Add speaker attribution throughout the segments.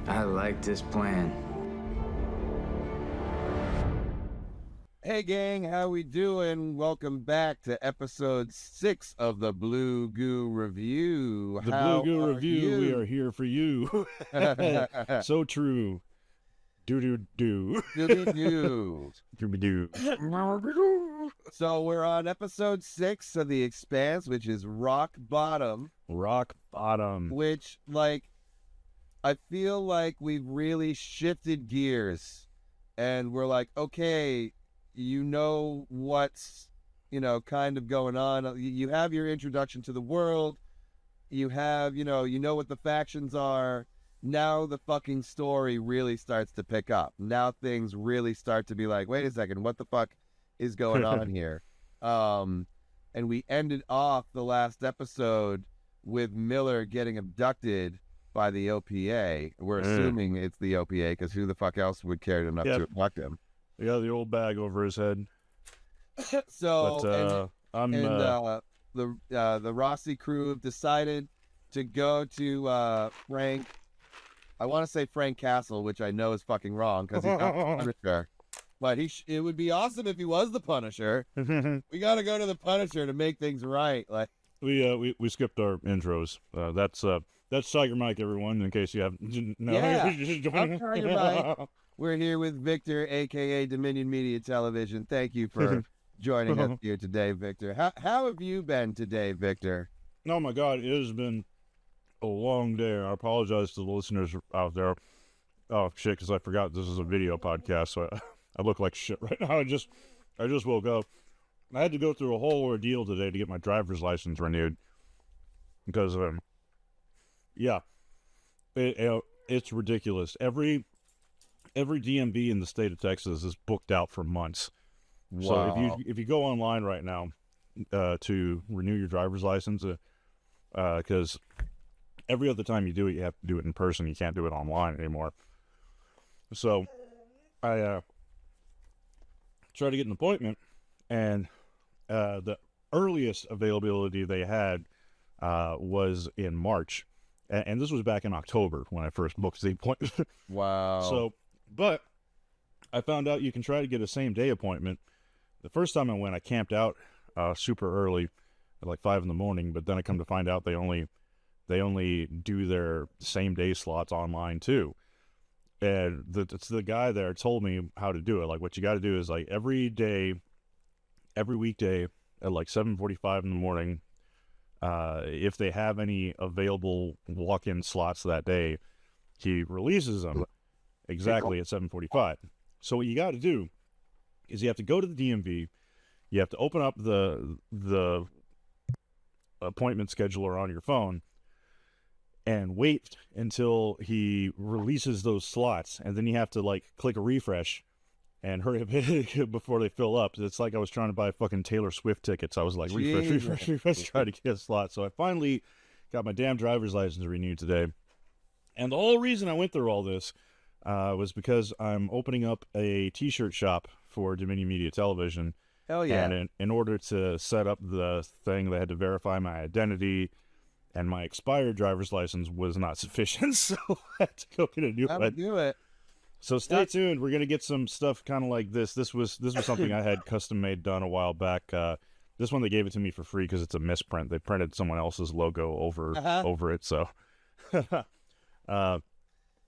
Speaker 1: I like this plan.
Speaker 2: Hey gang, how we doing? Welcome back to episode 6 of the Blue Goo Review.
Speaker 3: The
Speaker 2: How
Speaker 3: Blue Goo
Speaker 2: are
Speaker 3: Review,
Speaker 2: you?
Speaker 3: we are here for you. So true. Do-do-do.
Speaker 2: Doobie-doo.
Speaker 3: Do-be-do.
Speaker 2: So we're on episode 6 of The Expanse, which is Rock Bottom.
Speaker 3: Rock bottom.
Speaker 2: Which, like, I feel like we've really shifted gears. And we're like, okay, you know what's, kind of going on. You have your introduction to the world. You have, you know what the factions are. Now the fucking story really starts to pick up. Now things really start to be like, wait a second, what the fuck is going on here? And we ended off the last episode with Miller getting abducted by the OPA. We're assuming it's the OPA because who the fuck else would care enough to abduct him?
Speaker 3: Yeah, the old bag over his head.
Speaker 2: So, the Rossi crew have decided to go to Frank. I want to say Frank Castle, which I know is fucking wrong because he's not the Punisher. But it would be awesome if he was the Punisher. We got to go to the Punisher to make things right. Like
Speaker 3: we skipped our intros. That's Tiger Mike, everyone. In case you haven't. No.
Speaker 2: Yeah, I'm Tiger Mike. We're here with Victor, aka Dominion Media Television. Thank you for joining us here today, Victor. How have you been today, Victor?
Speaker 3: Oh my God, it has been a long day. I apologize to the listeners out there. Oh shit, because I forgot this is a video podcast, so I look like shit right now. I just woke up. I had to go through a whole ordeal today to get my driver's license renewed because it's ridiculous. Every DMV in the state of Texas is booked out for months.
Speaker 2: Wow.
Speaker 3: So if you go online right now to renew your driver's license, because every other time you do it, you have to do it in person. You can't do it online anymore. So I tried to get an appointment, and the earliest availability they had was in March. And this was back in October when I first booked the appointment.
Speaker 2: Wow.
Speaker 3: So, but I found out you can try to get a same-day appointment. The first time I went, I camped out super early, at like 5 in the morning, but then I come to find out they only do their same-day slots online, too. And the guy there told me how to do it. Like, what you got to do is, like, every weekday at, like, 7:45 in the morning, if they have any available walk-in slots that day, he releases them exactly at 7:45. So what you got to do is you have to go to the DMV, you have to open up the appointment scheduler on your phone, and wait until he releases those slots, and then you have to like click a refresh and hurry up before they fill up. It's like I was trying to buy fucking Taylor Swift tickets. I was like, refresh, try to get a slot. So I finally got my damn driver's license renewed today. And the whole reason I went through all this was because I'm opening up a t-shirt shop for Dominion Media Television.
Speaker 2: Hell yeah.
Speaker 3: And in order to set up the thing, they had to verify my identity, and my expired driver's license was not sufficient, so I had to go get a new one.
Speaker 2: Do it.
Speaker 3: So stay tuned. We're gonna get some stuff kind of like this. This was something I had custom made done a while back. This one they gave it to me for free because it's a misprint. They printed someone else's logo over it. So, but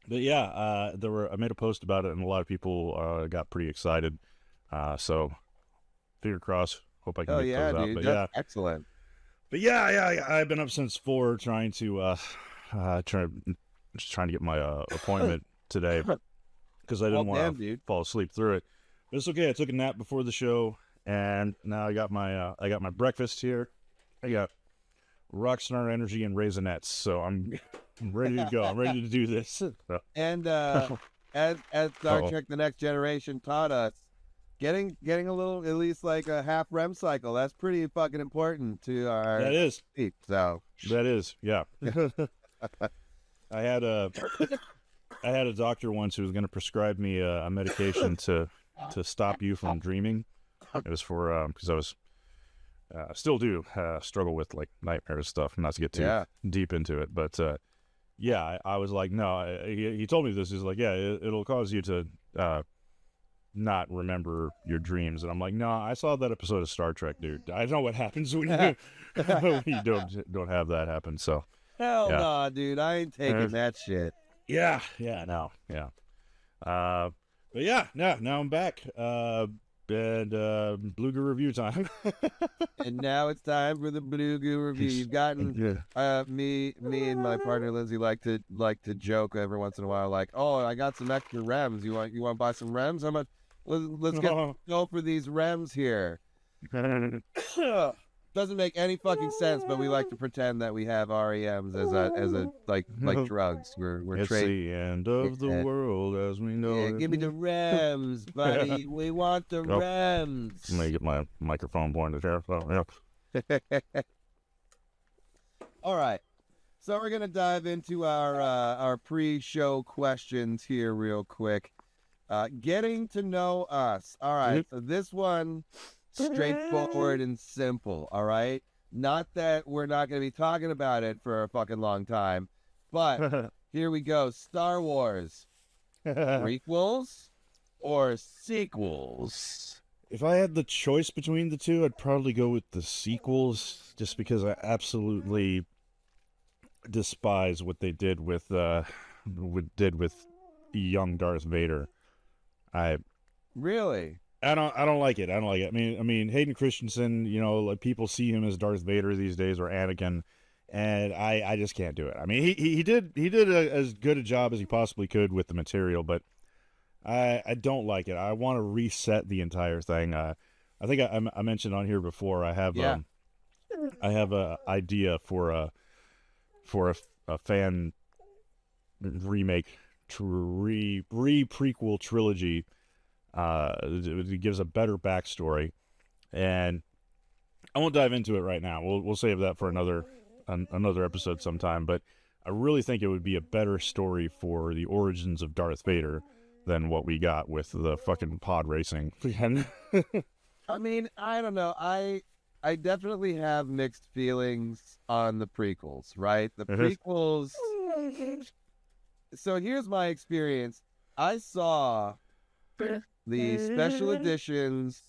Speaker 3: yeah, I made a post about it, and a lot of people got pretty excited. So, finger crossed. Hope I can get those out. But
Speaker 2: that's excellent.
Speaker 3: But yeah, I've been up since 4 trying to trying to get my appointment today. Because I didn't want to fall asleep through it. But it's okay. I took a nap before the show, and now I got my breakfast here. I got Rockstar Energy and Raisinets, so I'm ready to go. I'm ready to do this.
Speaker 2: And as Star Trek: The Next Generation taught us, getting a little, at least like a half REM cycle, that's pretty fucking important to our sleep. So
Speaker 3: that is, yeah. I had a doctor once who was going to prescribe me a medication to stop you from dreaming. It was for because I was still do struggle with like nightmare stuff. Not to get too deep into it, but yeah, I was like, no. He told me this. He's like, yeah, it'll cause you to not remember your dreams. And I'm like, no, I saw that episode of Star Trek, dude. I know what happens when you when you don't have that happen. So
Speaker 2: Hell
Speaker 3: yeah,
Speaker 2: nah, dude. I ain't taking that shit.
Speaker 3: yeah, no, yeah. But yeah, now I'm back. And Blue Goo review time.
Speaker 2: And now it's time for the Blue Goo review. You've gotten me and my partner Lindsay like to joke every once in a while, like, oh, I got some extra rems. You want to buy some rems? How much? Let's go for these rems here. Doesn't make any fucking sense, but we like to pretend that we have REMs as a like drugs. We're
Speaker 3: It's the end of the world as we know it.
Speaker 2: Give me the rems, buddy. We want the rems.
Speaker 3: Let me get my microphone pointed here. So, yeah.
Speaker 2: All right. So we're gonna dive into our pre-show questions here real quick. Getting to know us. All right. So this one, straightforward and simple. All right. Not that we're not gonna be talking about it for a fucking long time, but here we go. Star Wars, prequels or sequels?
Speaker 3: If I had the choice between the two, I'd probably go with the sequels, just because I absolutely despise what they did with young Darth Vader. I
Speaker 2: Really?
Speaker 3: don't like it. I don't like it. I mean Hayden Christensen, like people see him as Darth Vader these days, or Anakin, and I just can't do it. I mean, he did as good a job as he possibly could with the material, but I don't like it. I want to reset the entire thing. I think I mentioned on here before. I have a idea for a fan remake, prequel trilogy. It gives a better backstory, and I won't dive into it right now. We'll save that for another episode sometime. But I really think it would be a better story for the origins of Darth Vader than what we got with the fucking pod racing.
Speaker 2: I mean, I don't know. I definitely have mixed feelings on the prequels, right? The prequels. So here's my experience. I saw the special editions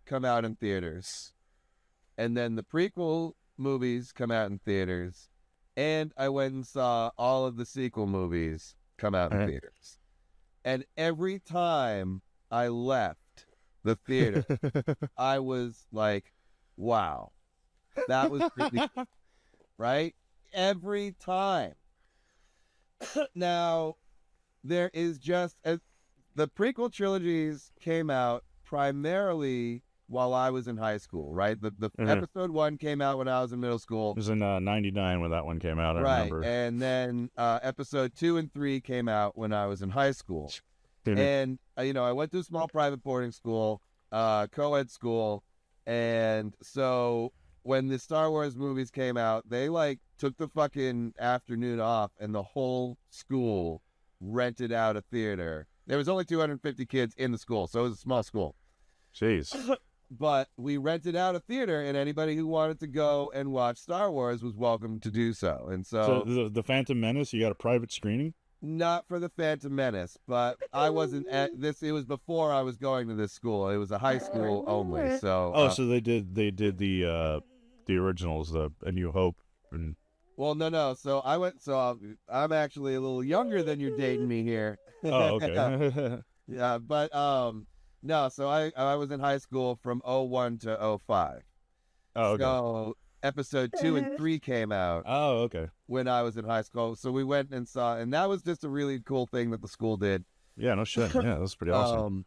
Speaker 2: come out in theaters, and then the prequel movies come out in theaters, and I went and saw all of the sequel movies come out in theaters. And every time I left the theater, I was like, wow, that was pretty right? Every time. Now, there is just the prequel trilogies came out primarily while I was in high school, right? The episode 1 came out when I was in middle school.
Speaker 3: It was in '99 when that one came out. I remember.
Speaker 2: And then episode 2 and 3 came out when I was in high school. And I went to a small private boarding school, co-ed school, and so when the Star Wars movies came out, they took the fucking afternoon off, and the whole school rented out a theater. There was only 250 kids in the school, so it was a small school.
Speaker 3: Jeez.
Speaker 2: But we rented out a theater, and anybody who wanted to go and watch Star Wars was welcome to do so. And so
Speaker 3: the Phantom Menace, you got a private screening?
Speaker 2: Not for the Phantom Menace, but I wasn't at this. It was before I was going to this school. It was a high school only. So
Speaker 3: so they did the originals, the A New Hope, and
Speaker 2: well, no. So I went. So I'm actually a little younger than you're dating me here.
Speaker 3: Oh, okay.
Speaker 2: Yeah, but no. So I was in high school from 01 to 05.
Speaker 3: Oh, okay.
Speaker 2: So episode 2 and 3 came out.
Speaker 3: Oh, okay.
Speaker 2: When I was in high school, so we went and saw, and that was just a really cool thing that the school did.
Speaker 3: Yeah, no shit. Yeah, that's pretty awesome.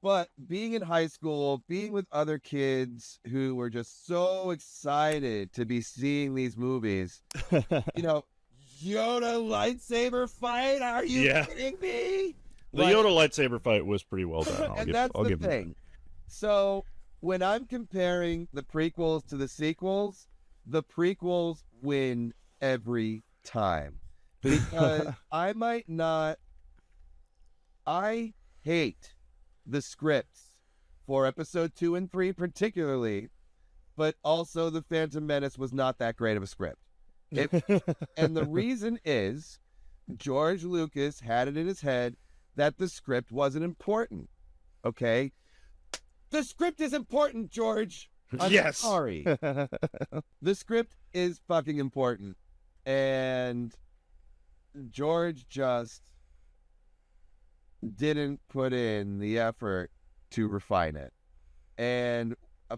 Speaker 2: But being in high school, being with other kids who were just so excited to be seeing these movies, Yoda lightsaber fight? Are you kidding me?
Speaker 3: The Yoda lightsaber fight was pretty well done.
Speaker 2: I'll give the thing. So when I'm comparing the prequels to the sequels, the prequels win every time, because I hate the scripts for episode 2 and 3 particularly, but also the Phantom Menace was not that great of a script. It, and the reason is George Lucas had it in his head that the script wasn't important. Okay? The script is important, George. I'm
Speaker 3: Yes.
Speaker 2: sorry. The script is fucking important. And George just didn't put in the effort to refine it. And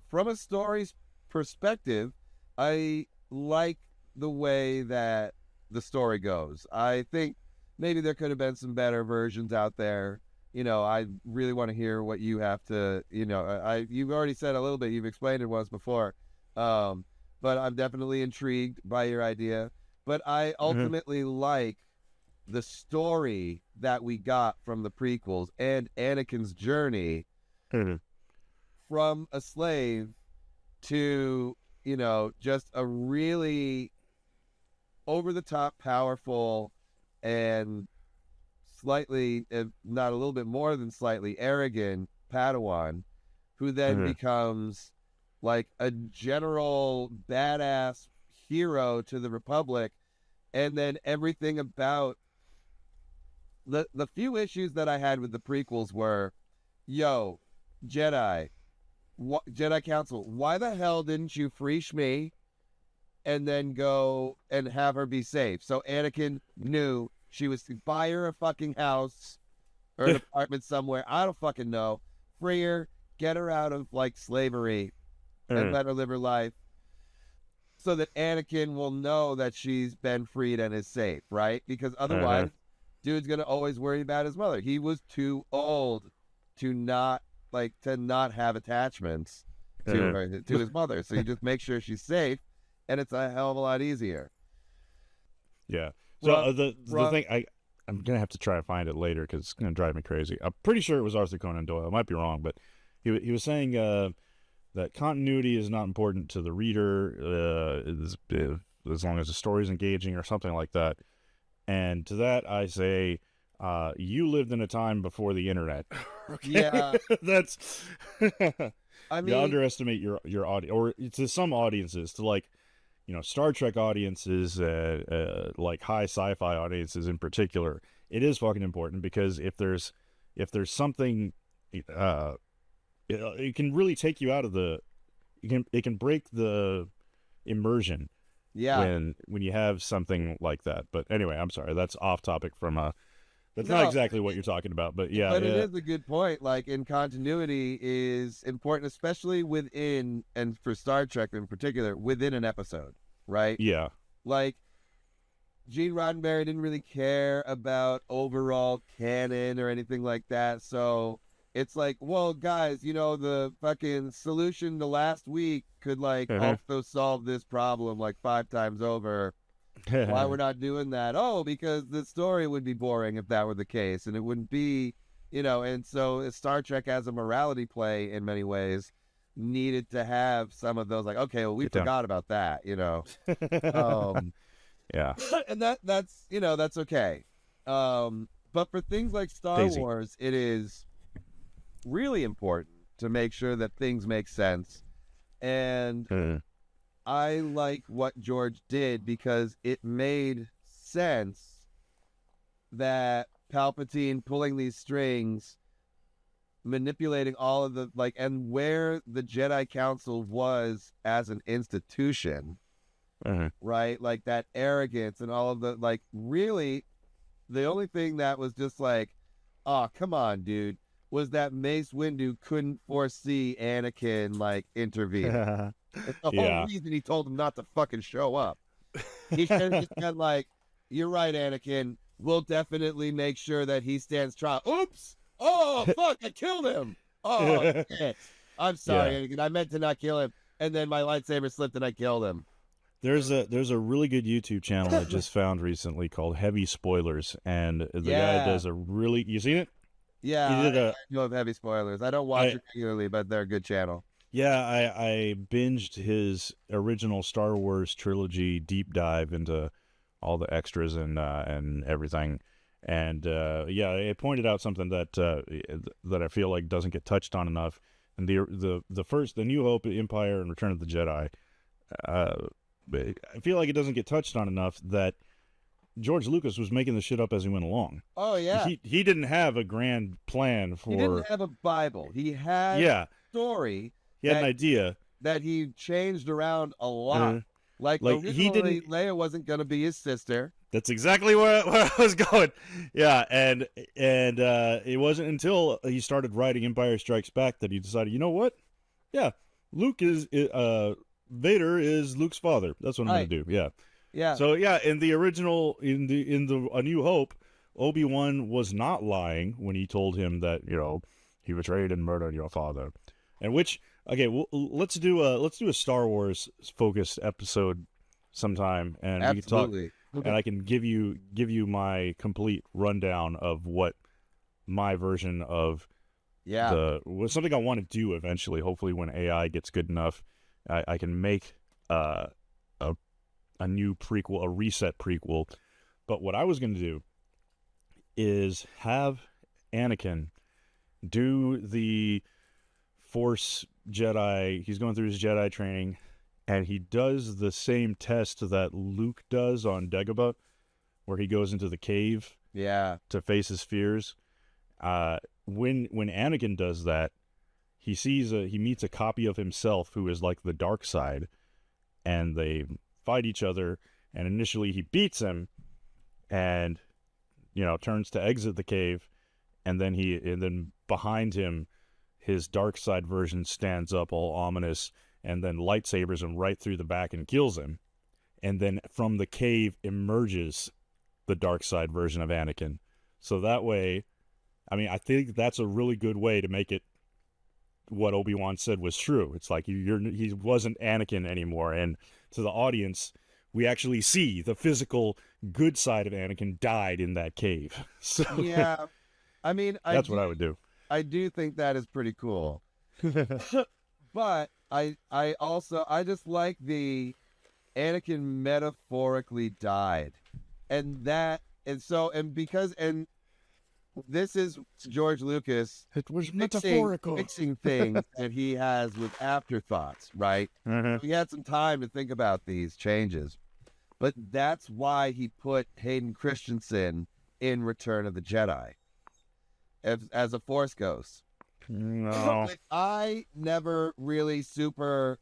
Speaker 2: from a story's perspective, I like the way that the story goes. I think maybe there could have been some better versions out there. I really want to hear what you have to, you've already said a little bit, you've explained it once before. But I'm definitely intrigued by your idea. But I ultimately like the story that we got from the prequels and Anakin's journey from a slave to, just a really over the top powerful and slightly, if not a little bit more than slightly arrogant Padawan, who then becomes like a general badass hero to the Republic. And then everything about the few issues that I had with the prequels were, yo, Jedi Council, why the hell didn't you free Shmi and then go and have her be safe? So Anakin knew she was to buy her a fucking house or an apartment somewhere. I don't fucking know. Free her, get her out of like slavery, and let her live her life, so that Anakin will know that she's been freed and is safe, right? Because otherwise, dude's gonna always worry about his mother. He was too old to not have attachments to his mother. So you just make sure she's safe, and it's a hell of a lot easier.
Speaker 3: Yeah. So the thing I'm gonna have to try to find it later because it's gonna drive me crazy. I'm pretty sure it was Arthur Conan Doyle. I might be wrong, but he was saying that continuity is not important to the reader as long as the story is engaging or something like that. And to that I say, you lived in a time before the internet. Okay?
Speaker 2: Yeah,
Speaker 3: That's.
Speaker 2: I mean,
Speaker 3: you underestimate your audience, or to some audiences, to like, Star Trek audiences, like high sci-fi audiences in particular, it is fucking important because if there's something, it can really take you out of it can break the immersion.
Speaker 2: Yeah.
Speaker 3: When you have something like that. But anyway, I'm sorry, that's off topic from that's
Speaker 2: No,
Speaker 3: not exactly what you're talking about, but yeah.
Speaker 2: But it is a good point. Like, in continuity is important, especially within, and for Star Trek in particular, within an episode, right?
Speaker 3: Yeah.
Speaker 2: Like, Gene Roddenberry didn't really care about overall canon or anything like that. So it's like, well, guys, the fucking solution to last week could like also solve this problem like 5 times over. Why we're not doing that? Oh, because the story would be boring if that were the case, and it wouldn't be, and so Star Trek as a morality play in many ways needed to have some of those, like, okay, well, we forgot about that,
Speaker 3: Yeah.
Speaker 2: And that's okay. But for things like Star Wars, it is really important to make sure that things make sense. And I like what George did because it made sense that Palpatine pulling these strings, manipulating all of the, like, and where the Jedi Council was as an institution, right? Like, that arrogance and all of the, like, really, the only thing that was just like, oh, come on, dude, was that Mace Windu couldn't foresee Anakin, like, intervene. It's the whole reason he told him not to fucking show up. He should have just been like, you're right, Anakin. We'll definitely make sure that he stands trial. Oops! Oh, fuck, I killed him! Oh, shit. I'm sorry, Anakin. I meant to not kill him. And then my lightsaber slipped and I killed him.
Speaker 3: There's a really good YouTube channel I just found recently called Heavy Spoilers, and the guy does a really... You seen it?
Speaker 2: Yeah, I know of Heavy Spoilers. I don't watch it regularly, but they're a good channel.
Speaker 3: Yeah, I binged his original Star Wars trilogy deep dive into all the extras and everything, and it pointed out something that I feel like doesn't get touched on enough. And the New Hope, Empire, and Return of the Jedi, I feel like it doesn't get touched on enough that George Lucas was making the shit up as he went along.
Speaker 2: Oh yeah.
Speaker 3: He didn't have a grand plan for.
Speaker 2: He didn't have a Bible. He had
Speaker 3: Yeah,
Speaker 2: a story
Speaker 3: he had an idea.
Speaker 2: that he changed around a lot. Like
Speaker 3: he
Speaker 2: originally,
Speaker 3: didn't.
Speaker 2: Leia wasn't going to be his sister.
Speaker 3: That's exactly where I was going. Yeah, and it wasn't until he started writing Empire Strikes Back that he decided, you know what? Yeah, Luke is Vader is Luke's father. That's what I'm going to do. Yeah.
Speaker 2: Yeah.
Speaker 3: So yeah, in the original, in the A New Hope, Obi-Wan was not lying when he told him that, you know, he betrayed and murdered your father, and which okay, let's do a Star Wars focused episode sometime, and
Speaker 2: Absolutely.
Speaker 3: we can talk, and I can give you my complete rundown of what my version of was something I want to do eventually. Hopefully, when AI gets good enough, I can make a new prequel, a reset prequel. But what I was going to do is have Anakin do the Force Jedi. He's going through his Jedi training, and he does the same test that Luke does on Dagobah, where he goes into the cave to face his fears. When Anakin does that, he meets a copy of himself who is like the dark side, and they fight each other, and initially he beats him and, you know, turns to exit the cave, and then behind him his dark side version stands up all ominous and then lightsabers him right through the back and kills him. And then from the cave emerges the dark side version of Anakin. So that way, I mean, I think that's a really good way to make it what Obi-Wan said was true. It's like he wasn't Anakin anymore, and to the audience, we actually see the physical good side of Anakin died in that cave. So
Speaker 2: yeah, I mean,
Speaker 3: that's what I would do.
Speaker 2: I do think that is pretty cool. But I just like the Anakin metaphorically died, and this is George Lucas.
Speaker 3: It was metaphorical.
Speaker 2: Fixing things that he has with afterthoughts, right? He had some time to think about these changes. But that's why he put Hayden Christensen in Return of the Jedi as a Force ghost.
Speaker 3: No.
Speaker 2: I never really super...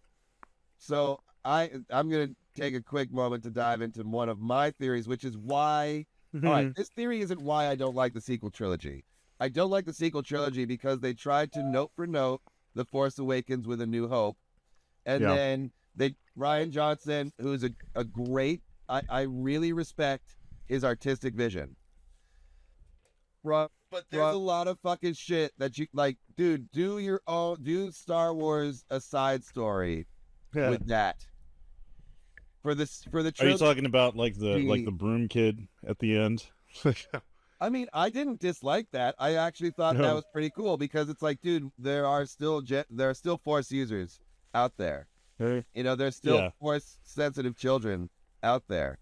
Speaker 2: So I'm going to take a quick moment to dive into one of my theories, which is why... All right, this theory isn't why I don't like the sequel trilogy. I don't like the sequel trilogy because they tried to note for note The Force Awakens with A New Hope. And then Rian Johnson, who's a great, I really respect his artistic vision. But there's a lot of fucking shit that you, like, dude, do Star Wars a side story with that. For the
Speaker 3: Are you talking about like the broom kid at the end?
Speaker 2: I mean, I didn't dislike that. I actually thought that was pretty cool because it's like, dude, there are still Force users out there. You know, there's still Force sensitive children out there.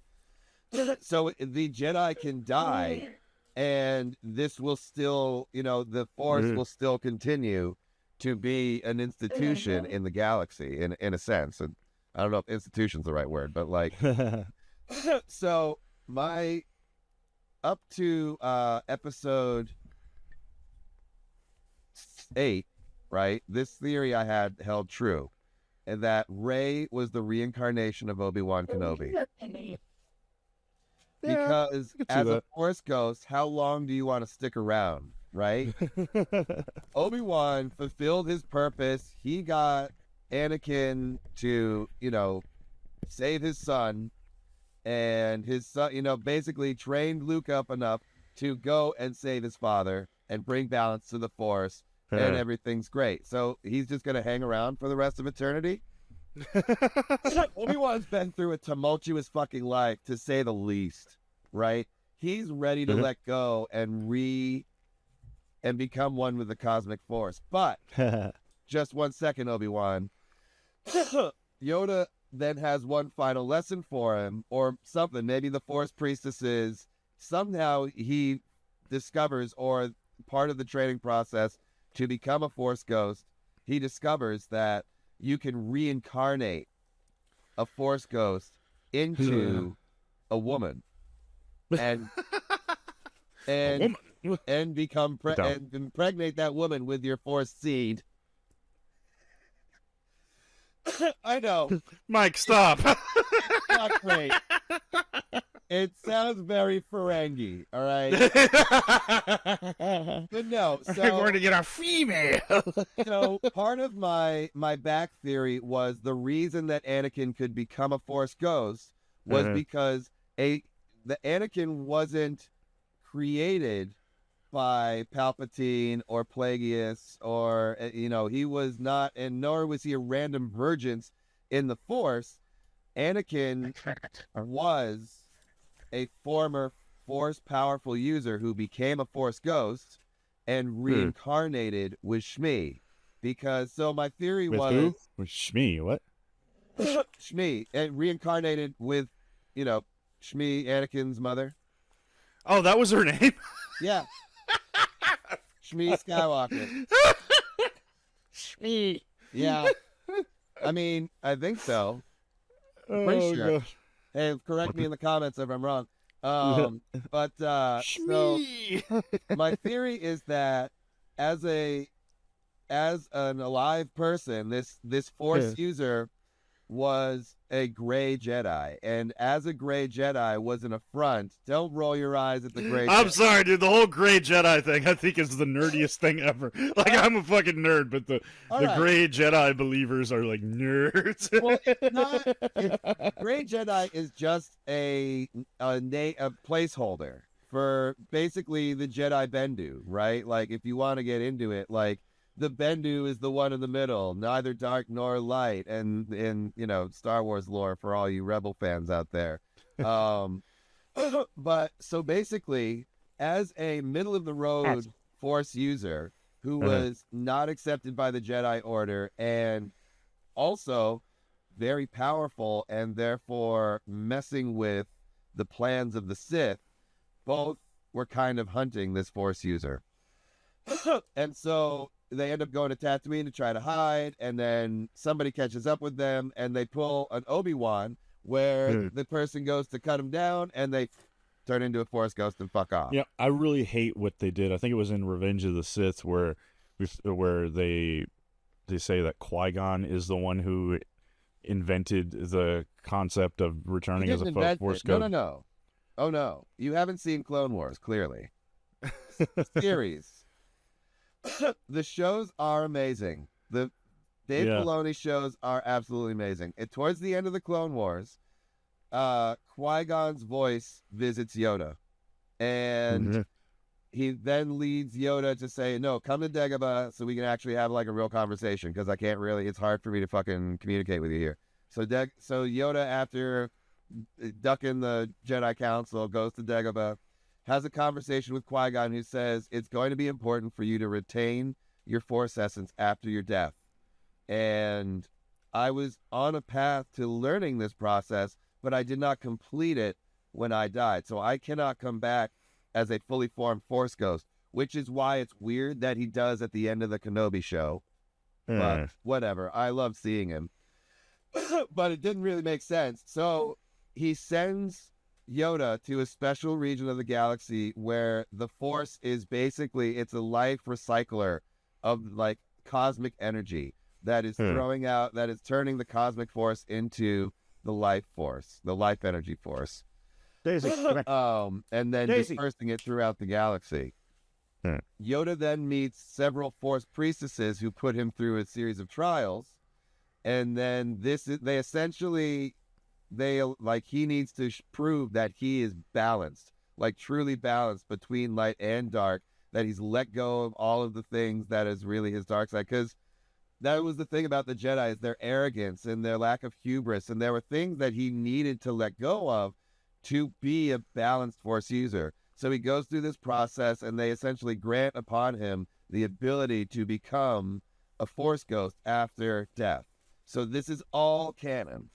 Speaker 2: So the Jedi can die, and this will still, you know, the Force will still continue to be an institution in the galaxy, in a sense. And I don't know if institution's the right word, but like, so my up to episode 8, right? This theory I had held true, and that Rey was the reincarnation of Obi-Wan Kenobi. Because as a Force ghost, how long do you want to stick around, right? Obi-Wan fulfilled his purpose. He got Anakin to, you know, save his son, and his son, you know, basically trained Luke up enough to go and save his father and bring balance to the Force, and everything's great. So he's just going to hang around for the rest of eternity? Obi-Wan's been through a tumultuous fucking life, to say the least, right? He's ready to let go and become one with the cosmic force. But just 1 second, Obi-Wan. Yoda then has one final lesson for him, or something. Maybe the Force priestesses, somehow he discovers, or part of the training process to become a Force ghost, he discovers that you can reincarnate a Force ghost into a woman, and
Speaker 3: A
Speaker 2: and
Speaker 3: woman.
Speaker 2: and become
Speaker 3: Down.
Speaker 2: and impregnate that woman with your Force seed. I know,
Speaker 3: Mike, stop.
Speaker 2: not great. It sounds very Ferengi, all right? But no,
Speaker 3: We're
Speaker 2: so
Speaker 3: going to get a female.
Speaker 2: so part of my back theory was the reason that Anakin could become a Force ghost was because the Anakin wasn't created by Palpatine or Plagueis or he was not, and nor was he a random virgin in the Force. Anakin was a former Force powerful user who became a Force ghost and reincarnated with Shmi. Because so my theory
Speaker 3: With
Speaker 2: was
Speaker 3: who? With Shmi. What?
Speaker 2: Shmi, and reincarnated with, Shmi, Anakin's mother.
Speaker 3: Oh, that was her name?
Speaker 2: Yeah. Shmi Skywalker.
Speaker 3: Shmi.
Speaker 2: Yeah. I mean, I think so. I'm pretty sure.
Speaker 3: God.
Speaker 2: Hey, correct me in the comments if I'm wrong. But so
Speaker 3: Shmi.
Speaker 2: my theory is that as an alive person, this Force user was a gray Jedi, and as a gray Jedi was an affront. Don't roll your eyes at the gray.
Speaker 3: I'm sorry, dude. The whole gray Jedi thing, I think, is the nerdiest thing ever. Like, I'm a fucking nerd, but the
Speaker 2: right.
Speaker 3: gray Jedi believers are like nerds.
Speaker 2: Well, it's not. Gray Jedi is just a placeholder for basically the Jedi Bendu, right? Like, if you want to get into it, like, the Bendu is the one in the middle, neither dark nor light, and in Star Wars lore for all you Rebel fans out there. But so basically, as a middle of the road Force user who was not accepted by the Jedi Order and also very powerful and therefore messing with the plans of the Sith, both were kind of hunting this Force user. And so they end up going to Tatooine to try to hide, and then somebody catches up with them, and they pull an Obi-Wan where the person goes to cut him down, and they turn into a Force ghost and fuck off.
Speaker 3: Yeah, I really hate what they did. I think it was in Revenge of the Sith where they say that Qui-Gon is the one who invented the concept of returning as a Force ghost.
Speaker 2: No. Oh, no. You haven't seen Clone Wars, clearly. Series. The shows are amazing. The Dave Filoni shows are absolutely amazing. And towards the end of the Clone Wars, Qui-Gon's voice visits Yoda. And he then leads Yoda to say, no, come to Dagobah so we can actually have like a real conversation, because I can't really, it's hard for me to fucking communicate with you here. So Yoda, after ducking the Jedi Council, goes to Dagobah, has a conversation with Qui-Gon, who says it's going to be important for you to retain your Force essence after your death. And I was on a path to learning this process, but I did not complete it when I died. So I cannot come back as a fully formed Force ghost, which is why it's weird that he does at the end of the Kenobi show. But whatever. I love seeing him. But it didn't really make sense. So he sends Yoda to a special region of the galaxy where the Force is basically, it's a life recycler of like cosmic energy that is throwing out, that is turning the cosmic force into the life force, the life energy force.
Speaker 3: Daisy,
Speaker 2: and then
Speaker 3: Daisy.
Speaker 2: dispersing it throughout the galaxy. Yoda then meets several Force priestesses who put him through a series of trials, and then he needs to prove that he is balanced, like truly balanced between light and dark, that he's let go of all of the things that is really his dark side. Because that was the thing about the Jedi, is their arrogance and their lack of hubris, and there were things that he needed to let go of to be a balanced Force user. So he goes through this process, and they essentially grant upon him the ability to become a Force ghost after death. So this is all canon.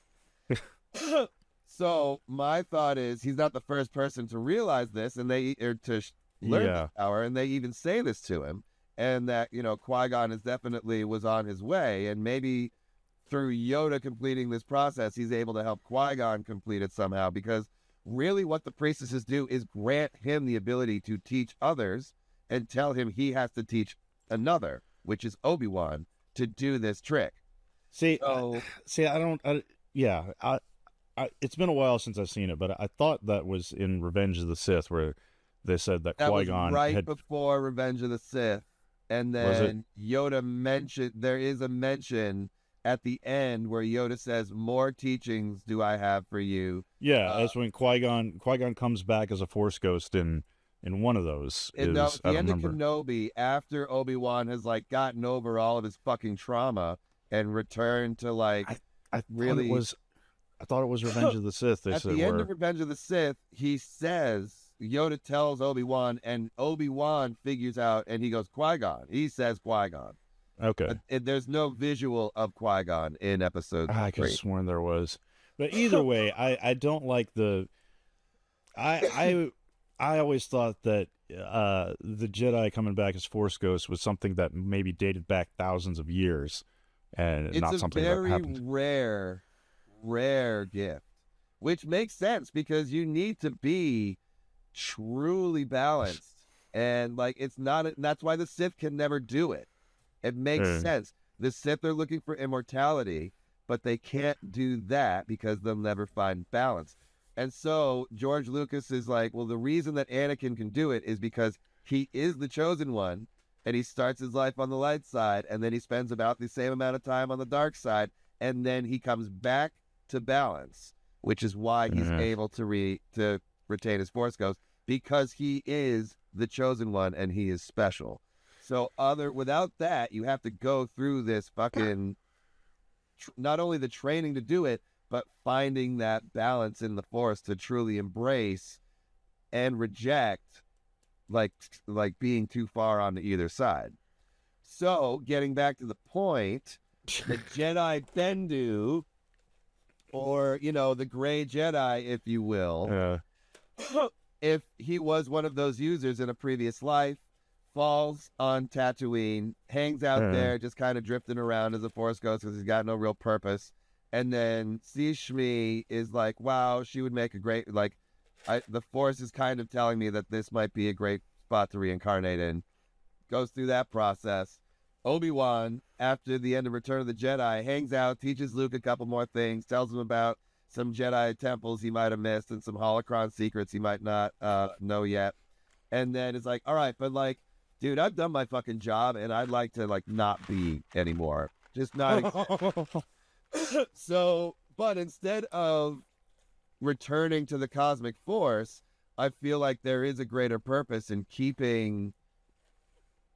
Speaker 2: So my thought is, he's not the first person to realize this, and to learn this power, and they even say this to him, and that Qui-Gon is definitely was on his way, and maybe through Yoda completing this process, he's able to help Qui-Gon complete it somehow, because really what the priestesses do is grant him the ability to teach others and tell him he has to teach another, which is Obi-Wan, to do this trick.
Speaker 3: See, it's been a while since I've seen it, but I thought that was in Revenge of the Sith, where they said that Qui-Gon
Speaker 2: was right
Speaker 3: had...
Speaker 2: before Revenge of the Sith, and then Yoda mentioned, there is a mention at the end where Yoda says, "More teachings do I have for you."
Speaker 3: Yeah, that's when Qui-Gon comes back as a Force ghost in one of those.
Speaker 2: And at the end of Kenobi, after Obi-Wan has like gotten over all of his fucking trauma and returned to like
Speaker 3: I
Speaker 2: really
Speaker 3: thought it was Revenge of the Sith. They
Speaker 2: at
Speaker 3: said
Speaker 2: the end of Revenge of the Sith, he says, Yoda tells Obi-Wan, and Obi-Wan figures out, and he goes, Qui-Gon. He says Qui-Gon.
Speaker 3: Okay.
Speaker 2: But there's no visual of Qui-Gon in episode 3.
Speaker 3: I could have sworn there was. But either way, I don't like the... I always thought that the Jedi coming back as Force Ghosts was something that maybe dated back thousands of years, and
Speaker 2: it's
Speaker 3: not something that happened.
Speaker 2: It's a very rare gift, which makes sense because you need to be truly balanced, and like it's not. That's why the Sith can never do it. It makes sense. The Sith are looking for immortality, but they can't do that because they'll never find balance. And so George Lucas is like, well, the reason that Anakin can do it is because he is the chosen one, and he starts his life on the light side, and then he spends about the same amount of time on the dark side, and then he comes back to balance, which is why he's able to retain his Force Ghost, because he is the chosen one and he is special. So without that, you have to go through this fucking not only the training to do it, but finding that balance in the Force to truly embrace and reject, like being too far on either side. So, getting back to the point, the Jedi Bendu, or, the Gray Jedi, if you will, if he was one of those users in a previous life, falls on Tatooine, hangs out there, just kind of drifting around as a Force ghost because he's got no real purpose, and then sees Shmi, is like, wow, she would make a great, the Force is kind of telling me that this might be a great spot to reincarnate in. Goes through that process. Obi-Wan, after the end of Return of the Jedi, hangs out, teaches Luke a couple more things, tells him about some Jedi temples he might have missed and some holocron secrets he might not know yet. And then it's like, all right, but dude, I've done my fucking job, and I'd like to not be anymore. Just not. So, but instead of returning to the cosmic force, I feel like there is a greater purpose in keeping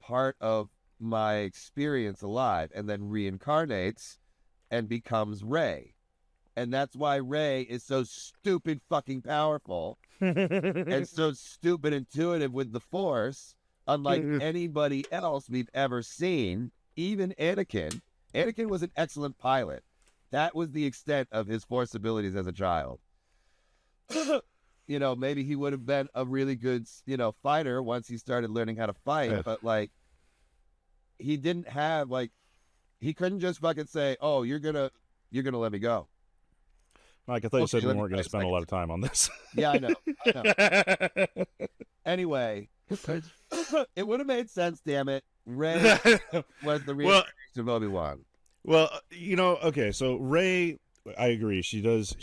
Speaker 2: part of my experience alive, and then reincarnates and becomes Rey. And that's why Rey is so stupid fucking powerful and so stupid intuitive with the Force, unlike anybody else we've ever seen. Even Anakin. Anakin was an excellent pilot. That was the extent of his Force abilities as a child. Maybe he would have been a really good, fighter once he started learning how to fight, but he didn't have he couldn't just fucking say, "Oh, you're gonna let me go."
Speaker 3: Like I thought you said we weren't going to spend a lot of time on this.
Speaker 2: Yeah, I know. Anyway, it would have made sense. Damn it, Rey was the real of Obi-Wan.
Speaker 3: Well, okay, so Rey, I agree. She is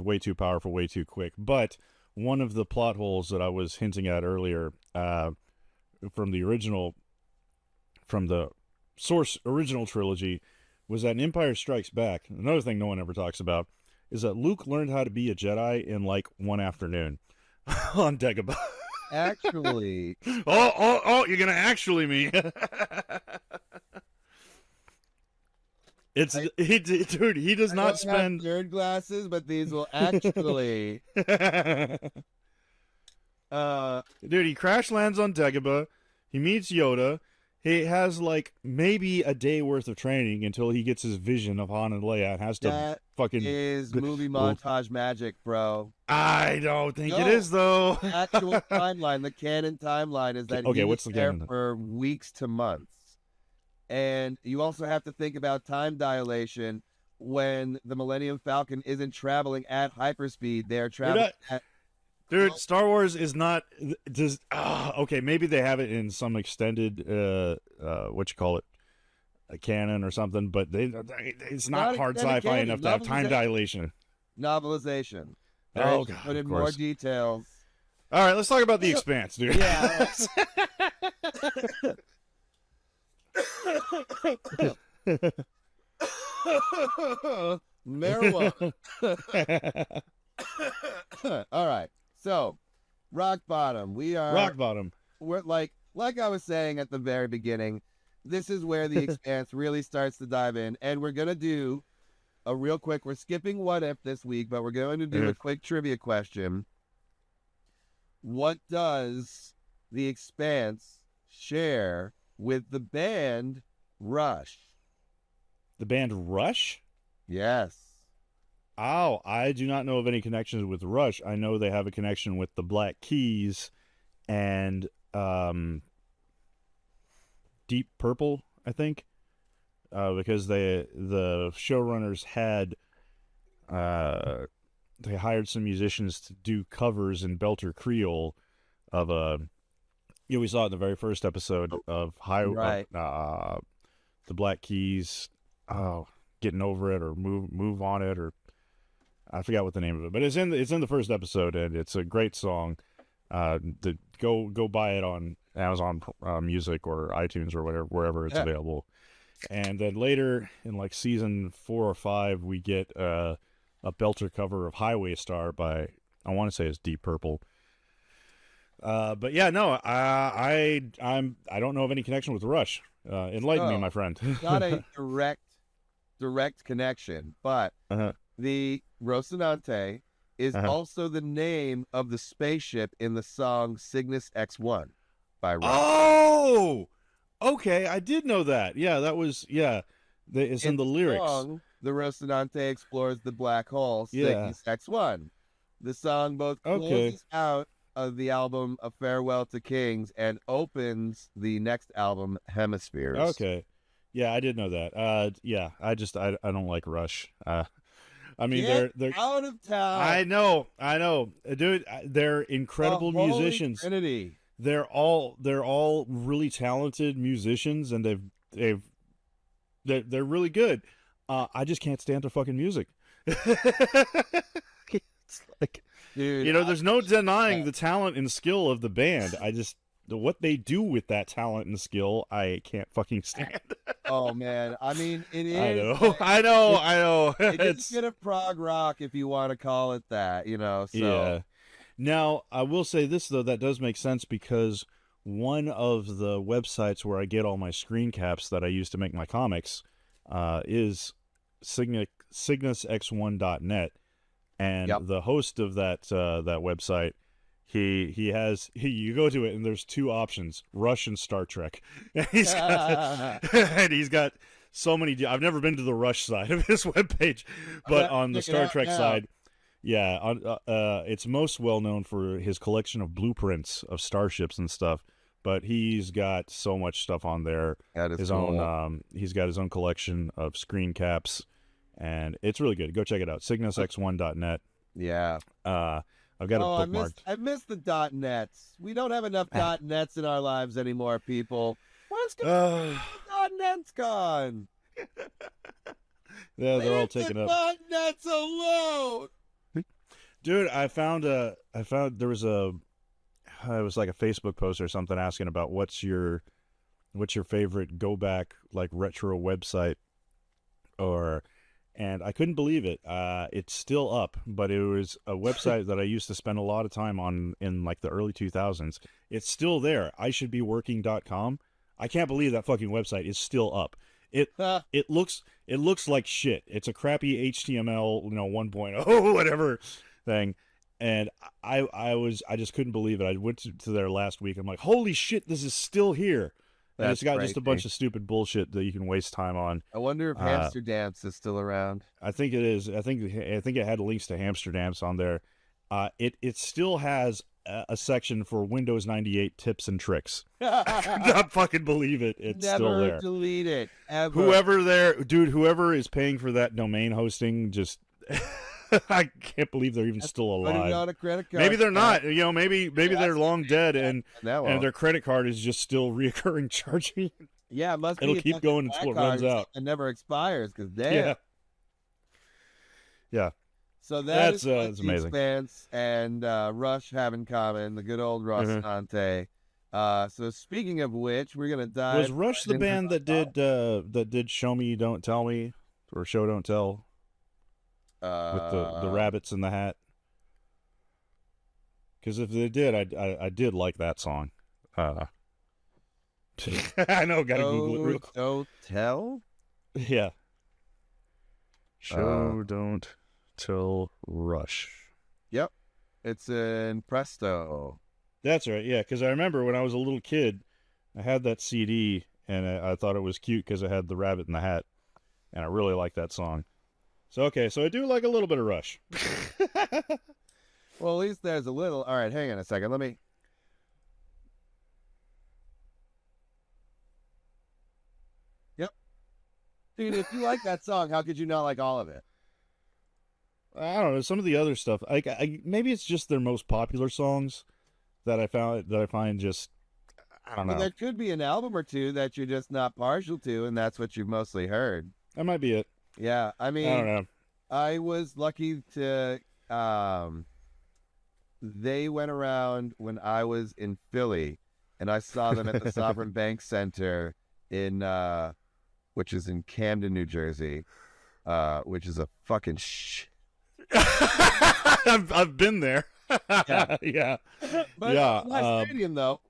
Speaker 3: way too powerful, way too quick. But one of the plot holes that I was hinting at earlier, from the source original trilogy, was that in Empire Strikes Back, another thing no one ever talks about, is that Luke learned how to be a Jedi in one afternoon on Dagobah.
Speaker 2: Actually.
Speaker 3: Oh, you're going to actually me. Dude, he does not spend
Speaker 2: nerd glasses, but these will actually.
Speaker 3: Dude, he crash lands on Dagobah. He meets Yoda. He has maybe a day worth of training until he gets his vision of Han and Leia and has to
Speaker 2: that
Speaker 3: fucking.
Speaker 2: Is movie montage magic, bro.
Speaker 3: I don't think it is, though.
Speaker 2: The actual timeline, the canon timeline, is that
Speaker 3: what's the
Speaker 2: there
Speaker 3: canon?
Speaker 2: For weeks to months. And you also have to think about time dilation when the Millennium Falcon isn't traveling at hyperspeed. They're traveling at.
Speaker 3: Dude, Star Wars is not just okay. Maybe they have it in some extended what you call it, a canon or something, but it's not hard sci-fi enough to have time dilation.
Speaker 2: Novelization. They're
Speaker 3: Oh God,
Speaker 2: put in
Speaker 3: of
Speaker 2: more
Speaker 3: course.
Speaker 2: details.
Speaker 3: All right, let's talk about The Expanse, dude.
Speaker 2: Yeah. Marijuana. All right. So, rock bottom.
Speaker 3: Rock bottom.
Speaker 2: We're like I was saying at the very beginning, this is where The Expanse really starts to dive in, and we're gonna do a real quick. We're skipping What If this week, but we're going to do a quick trivia question. What does The Expanse share with the band Rush?
Speaker 3: The band Rush?
Speaker 2: Yes.
Speaker 3: Oh, I do not know of any connections with Rush. I know they have a connection with the Black Keys and Deep Purple, I think, because the showrunners had they hired some musicians to do covers in Belter Creole of we saw it in the very first episode of the Black Keys, Getting Over It or Move On It, or I forgot what the name of it, but it's in the first episode, and it's a great song. Go buy it on Amazon Music or iTunes or wherever it's available. And then later in like season 4 or 5, we get a Belter cover of Highway Star by, I want to say it's Deep Purple. But yeah, no, I don't know of any connection with Rush. Enlighten me, my friend.
Speaker 2: Not a direct connection, but the Rocinante is also the name of the spaceship in the song Cygnus X1 by Rush.
Speaker 3: Oh, okay, I did know that. Yeah, that was it's in the lyrics.
Speaker 2: Song, the Rocinante explores the black hole Cygnus X1. The song both closes out of the album A Farewell to Kings and opens the next album Hemispheres.
Speaker 3: Okay. Yeah, I did know that. I don't like Rush. I mean, they're
Speaker 2: out of town.
Speaker 3: I know, dude. They're incredible musicians.
Speaker 2: Trinity.
Speaker 3: They're all really talented musicians, and they're really good. I just can't stand their fucking music. It's like, dude, there's no denying the talent and skill of the band. What they do with that talent and skill, I can't fucking stand.
Speaker 2: Oh man, I mean, it is.
Speaker 3: I know.
Speaker 2: It's a bit of prog rock, if you want to call it that. So.
Speaker 3: Yeah. Now, I will say this though, that does make sense, because one of the websites where I get all my screen caps that I use to make my comics is cygnusx1.net, and the host of that website. You go to it and there's two options: Rush and Star Trek. And he's got so many. I've never been to the Rush side of his webpage, but on the Star Trek side, it's most well known for his collection of blueprints of starships and stuff. But he's got so much stuff on there. He's got his own collection of screen caps, and it's really good. Go check it out. cygnusx1.net.
Speaker 2: Yeah.
Speaker 3: I've got it bookmarked.
Speaker 2: I miss the .nets. We don't have enough .nets in our lives anymore, people. What's going on? .net's gone.
Speaker 3: Yeah, they're all taken up.
Speaker 2: .nets alone.
Speaker 3: Dude, I found there was it was like a Facebook post or something asking about what's your favorite go back like retro website, and I couldn't believe it. It's still up, but it was a website that I used to spend a lot of time on in like the early 2000s. It's still there. IshouldBeWorking.com. I can't believe that fucking website is still up. It looks like shit. It's a crappy HTML, 1.0 whatever thing. And I just couldn't believe it. I went to there last week. I'm like, holy shit, this is still here. And it's got just a bunch of stupid bullshit that you can waste time on.
Speaker 2: I wonder if Hamster Dance is still around.
Speaker 3: I think it is. I think it had links to Hamster Dance on there. It still has a section for Windows 98 tips and tricks. I could not fucking believe it. It's still
Speaker 2: Never
Speaker 3: there.
Speaker 2: delete it ever.
Speaker 3: Whoever is paying for that domain hosting, just I can't believe they're even still
Speaker 2: Put it
Speaker 3: alive.
Speaker 2: on a credit card.
Speaker 3: Maybe they're not. Maybe they're long dead and
Speaker 2: and
Speaker 3: their credit card is just still reoccurring charging.
Speaker 2: yeah, it must be.
Speaker 3: It'll keep going until it runs out.
Speaker 2: and never expires. Because damn.
Speaker 3: Yeah. Yeah.
Speaker 2: So that's
Speaker 3: it's amazing.
Speaker 2: Expanse and Rush have in common, the good old Russ Ante. So speaking of which, we're gonna dive.
Speaker 3: Was Rush the band that did Show Me Don't Tell Me or Show Don't Tell with the rabbits in the hat? Because if they did, I did like that song. I know, gotta Google it real quick.
Speaker 2: Don't tell.
Speaker 3: Yeah. Show Don't Tell Rush.
Speaker 2: Yep, it's in Presto.
Speaker 3: That's right, yeah, because I remember when I was a little kid, I had that CD, and I thought it was cute because it had the rabbit in the hat, and I really liked that song. So, okay, so I do like a little bit of Rush.
Speaker 2: Well, at least there's a little. All right, hang on a second. Let me. Yep. Dude, if you like that song, how could you not like all of it?
Speaker 3: I don't know, some of the other stuff, maybe it's just their most popular songs that I find just, I don't know.
Speaker 2: There could be an album or two that you're just not partial to, and that's what you've mostly heard.
Speaker 3: That might be it.
Speaker 2: Yeah, I mean,
Speaker 3: I don't know.
Speaker 2: I was lucky to. They went around when I was in Philly, and I saw them at the Sovereign Bank Center which is in Camden, New Jersey, which is a fucking
Speaker 3: I've been there.
Speaker 2: Yeah.
Speaker 3: Yeah.
Speaker 2: But
Speaker 3: Yeah,
Speaker 2: nice stadium though.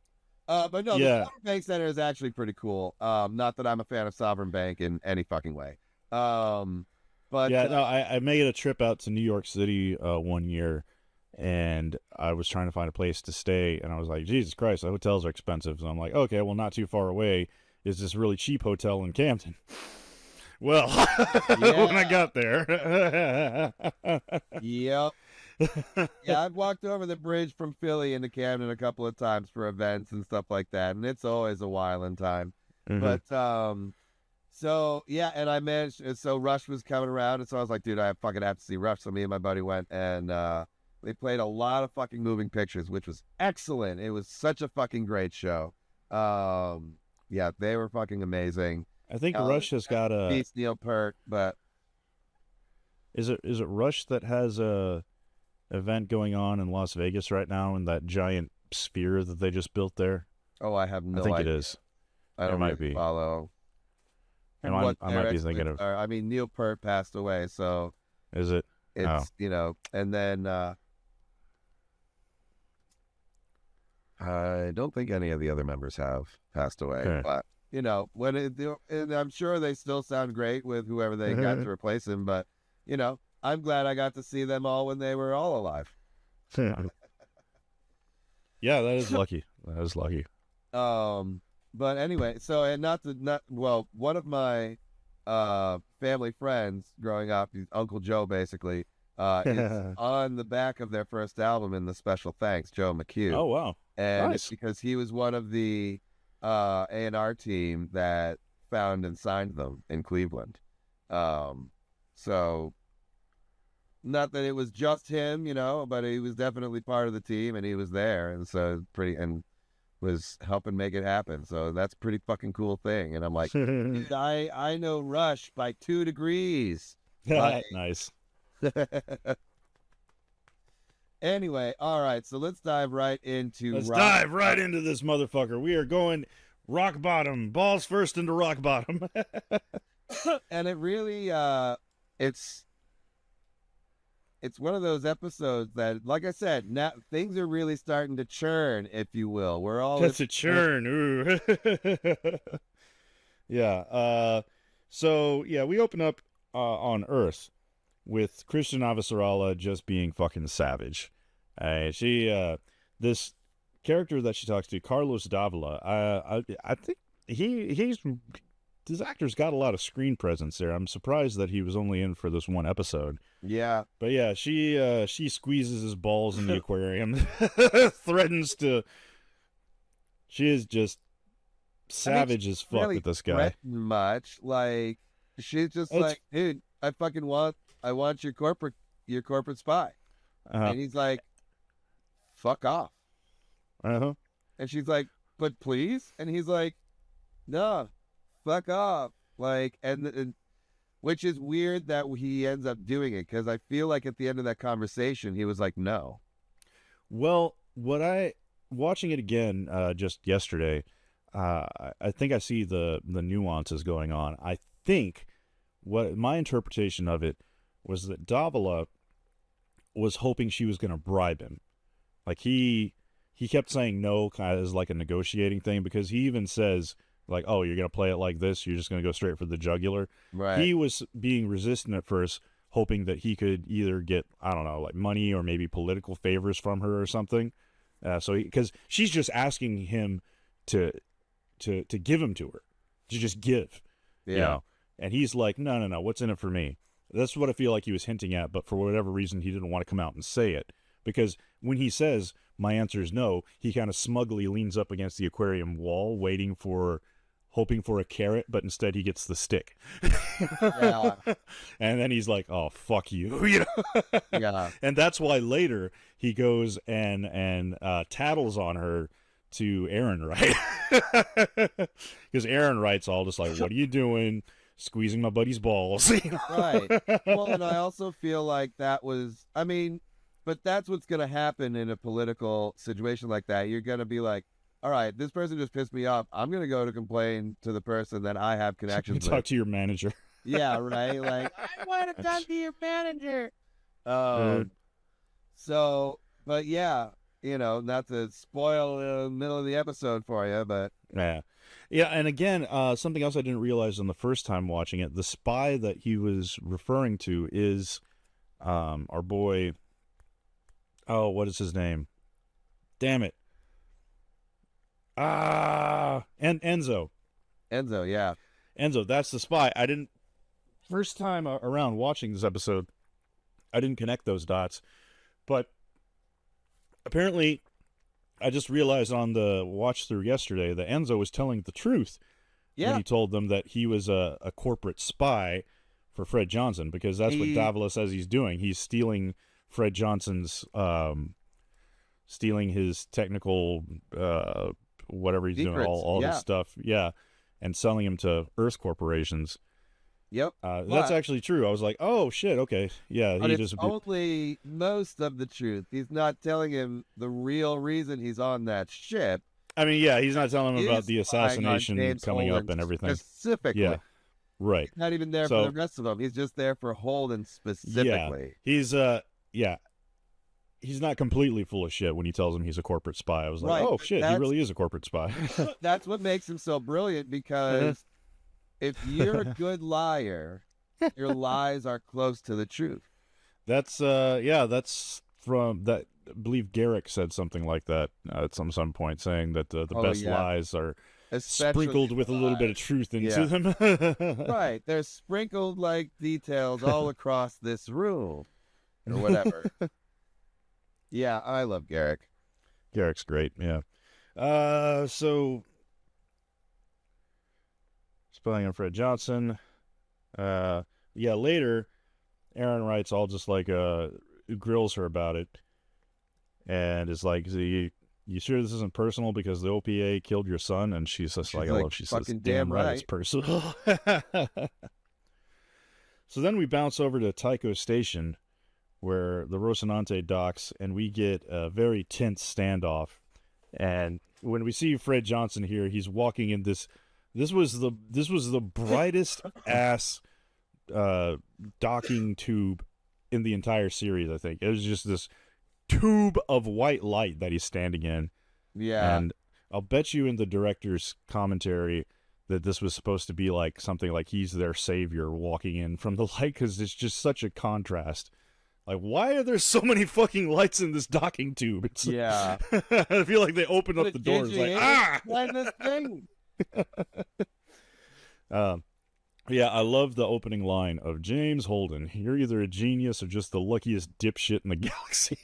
Speaker 2: But no,
Speaker 3: Yeah.
Speaker 2: the Sovereign Bank Center is actually pretty cool. Not that I'm a fan of Sovereign Bank in any fucking way. But
Speaker 3: Yeah, no, I made a trip out to New York City one year, and I was trying to find a place to stay, and I was like, Jesus Christ, the hotels are expensive. And I'm like, okay, well, not too far away is this really cheap hotel in Camden. Well, when I got there.
Speaker 2: Yep. Yeah, I've walked over the bridge from Philly into Camden a couple of times for events and stuff like that, and it's always a while in time. But so yeah, and I managed. So Rush was coming around, and so I was like, dude, I fucking have to see Rush. So me and my buddy went, and they played a lot of fucking moving pictures, which was excellent. It was such a fucking great show. Yeah, they were fucking amazing.
Speaker 3: I think Rush has got a.
Speaker 2: Beats Neil Peart, but
Speaker 3: Is it Rush that has a event going on in Las Vegas right now in that giant sphere that they just built there?
Speaker 2: oh, I have no
Speaker 3: I think
Speaker 2: idea.
Speaker 3: it is.
Speaker 2: I don't
Speaker 3: might
Speaker 2: really
Speaker 3: be.
Speaker 2: follow.
Speaker 3: I
Speaker 2: what
Speaker 3: might
Speaker 2: their
Speaker 3: be thinking of.
Speaker 2: exploits are. I mean, Neil Peart passed away, so
Speaker 3: Is it?
Speaker 2: it's and then I don't think any of the other members have passed away,
Speaker 3: Okay.
Speaker 2: but when and I'm sure they still sound great with whoever they got to replace him, but I'm glad I got to see them all when they were all alive.
Speaker 3: Yeah, that is lucky. That is lucky.
Speaker 2: But anyway, so and one of my family friends growing up, Uncle Joe basically, is on the back of their first album in the special thanks, Joe McHugh.
Speaker 3: Oh, wow.
Speaker 2: And
Speaker 3: Nice.
Speaker 2: it's because he was one of the A&R team that found and signed them in Cleveland. So not that it was just him, but he was definitely part of the team, and he was there, and so was helping make it happen. So that's a pretty fucking cool thing. And I'm like, dude, I know Rush by 2 degrees. Like,
Speaker 3: Nice.
Speaker 2: Anyway, all right, so let's dive right into
Speaker 3: Let's dive right into this motherfucker. We are going rock bottom, balls first into rock bottom.
Speaker 2: And it really it's one of those episodes that, like I said, now things are really starting to churn, if you will. We're all
Speaker 3: That's a churn. Ooh. Yeah. So yeah, we open up on Earth with Christian Avasarala just being fucking savage. This character that she talks to, Carlos Davila. I think he's this actor's got a lot of screen presence there. I'm surprised that he was only in for this one episode.
Speaker 2: Yeah.
Speaker 3: But yeah, she squeezes his balls in the aquarium, threatens to. She is just savage as fuck
Speaker 2: really
Speaker 3: with this guy.
Speaker 2: Much like she's just
Speaker 3: It's-
Speaker 2: like, dude, I want your corporate spy, and he's like, fuck off.
Speaker 3: Uh-huh.
Speaker 2: And she's like, but please, and he's like, no, fuck off. Like, and which is weird that he ends up doing it, because I feel like at the end of that conversation he was like, no.
Speaker 3: Well, watching it again just yesterday, I think I see the nuances going on. I think what my interpretation of it was that Davila was hoping she was going to bribe him. Like he kept saying no, kind of as like a negotiating thing, because he even says like, "Oh, you're going to play it like this? You're just going to go straight for the jugular."
Speaker 2: Right.
Speaker 3: He was being resistant at first, hoping that he could either get, I don't know, like money or maybe political favors from her or something. Because she's just asking him to give him to her, to just give.
Speaker 2: Yeah.
Speaker 3: You know? And he's like, no, what's in it for me? That's what I feel like he was hinting at, but for whatever reason, he didn't want to come out and say it. Because when he says, my answer is no, he kind of smugly leans up against the aquarium wall, hoping for a carrot, but instead he gets the stick.
Speaker 2: Yeah.
Speaker 3: And then he's like, oh, fuck you. You know?
Speaker 2: Yeah.
Speaker 3: And that's why later he goes and tattles on her to Aaron Wright. Because Aaron Wright's all just like, what are you doing? Squeezing my buddy's balls.
Speaker 2: Right. Well, and I also feel like that was, I mean, but that's what's going to happen in a political situation like that. You're going to be like, all right, this person just pissed me off. I'm going to go to complain to the person that I have connections
Speaker 3: Talk
Speaker 2: with.
Speaker 3: to your manager.
Speaker 2: Yeah, right? Like, I want to talk to your manager. So, but yeah, you know, not to spoil the middle of the episode for you, but
Speaker 3: Yeah, and again, something else I didn't realize on the first time watching it, the spy that he was referring to is our boy, oh, what is his name? Damn it. And Enzo.
Speaker 2: Enzo, yeah.
Speaker 3: Enzo, that's the spy. First time around watching this episode, I didn't connect those dots, but apparently I just realized on the watch through yesterday that Enzo was telling the truth when he told them that he was a corporate spy for Fred Johnson, because that's what Davila says he's doing. He's stealing Fred Johnson's, stealing his technical, whatever he's
Speaker 2: Secrets.
Speaker 3: doing, all his stuff, and selling him to Earth corporations.
Speaker 2: Yep.
Speaker 3: That's actually true. I was like, oh, shit, okay. Yeah,
Speaker 2: but it's only most of the truth. He's not telling him the real reason he's on that ship.
Speaker 3: I mean, yeah, he's not telling him about the assassination coming up and everything.
Speaker 2: Specifically.
Speaker 3: Yeah, right.
Speaker 2: He's not even there for the rest of them. He's just there for Holden specifically.
Speaker 3: Yeah. He's not completely full of shit when he tells him he's a corporate spy. I was like, oh, shit, he really is a corporate spy.
Speaker 2: That's what makes him so brilliant, because if you're a good liar, your lies are close to the truth.
Speaker 3: That's from that. I believe Garrick said something like that at some point, saying that the best lies are sprinkled with a little bit of truth into them.
Speaker 2: Right. They're sprinkled like details all across this room or whatever. Yeah, I love Garrick.
Speaker 3: Garrick's great, yeah. So spelling on Fred Johnson. Later, Aaron Wright's all just like grills her about it, and is like, you sure this isn't personal because the OPA killed your son? And she's just like, I love, she says, damn right, it's personal. So then we bounce over to Tycho Station, where the Rocinante docks, and we get a very tense standoff. And when we see Fred Johnson here, he's walking in this was the brightest ass docking tube in the entire series, I think. It was just this tube of white light that he's standing in.
Speaker 2: Yeah.
Speaker 3: And I'll bet you in the director's commentary that this was supposed to be like something like he's their savior walking in from the light, because it's just such a contrast. Like, why are there so many fucking lights in this docking tube? It's,
Speaker 2: yeah.
Speaker 3: I feel like they opened up the doors like,
Speaker 2: Why this thing?
Speaker 3: Um, yeah, I love the opening line of James Holden. You're either a genius or just the luckiest dipshit in the galaxy.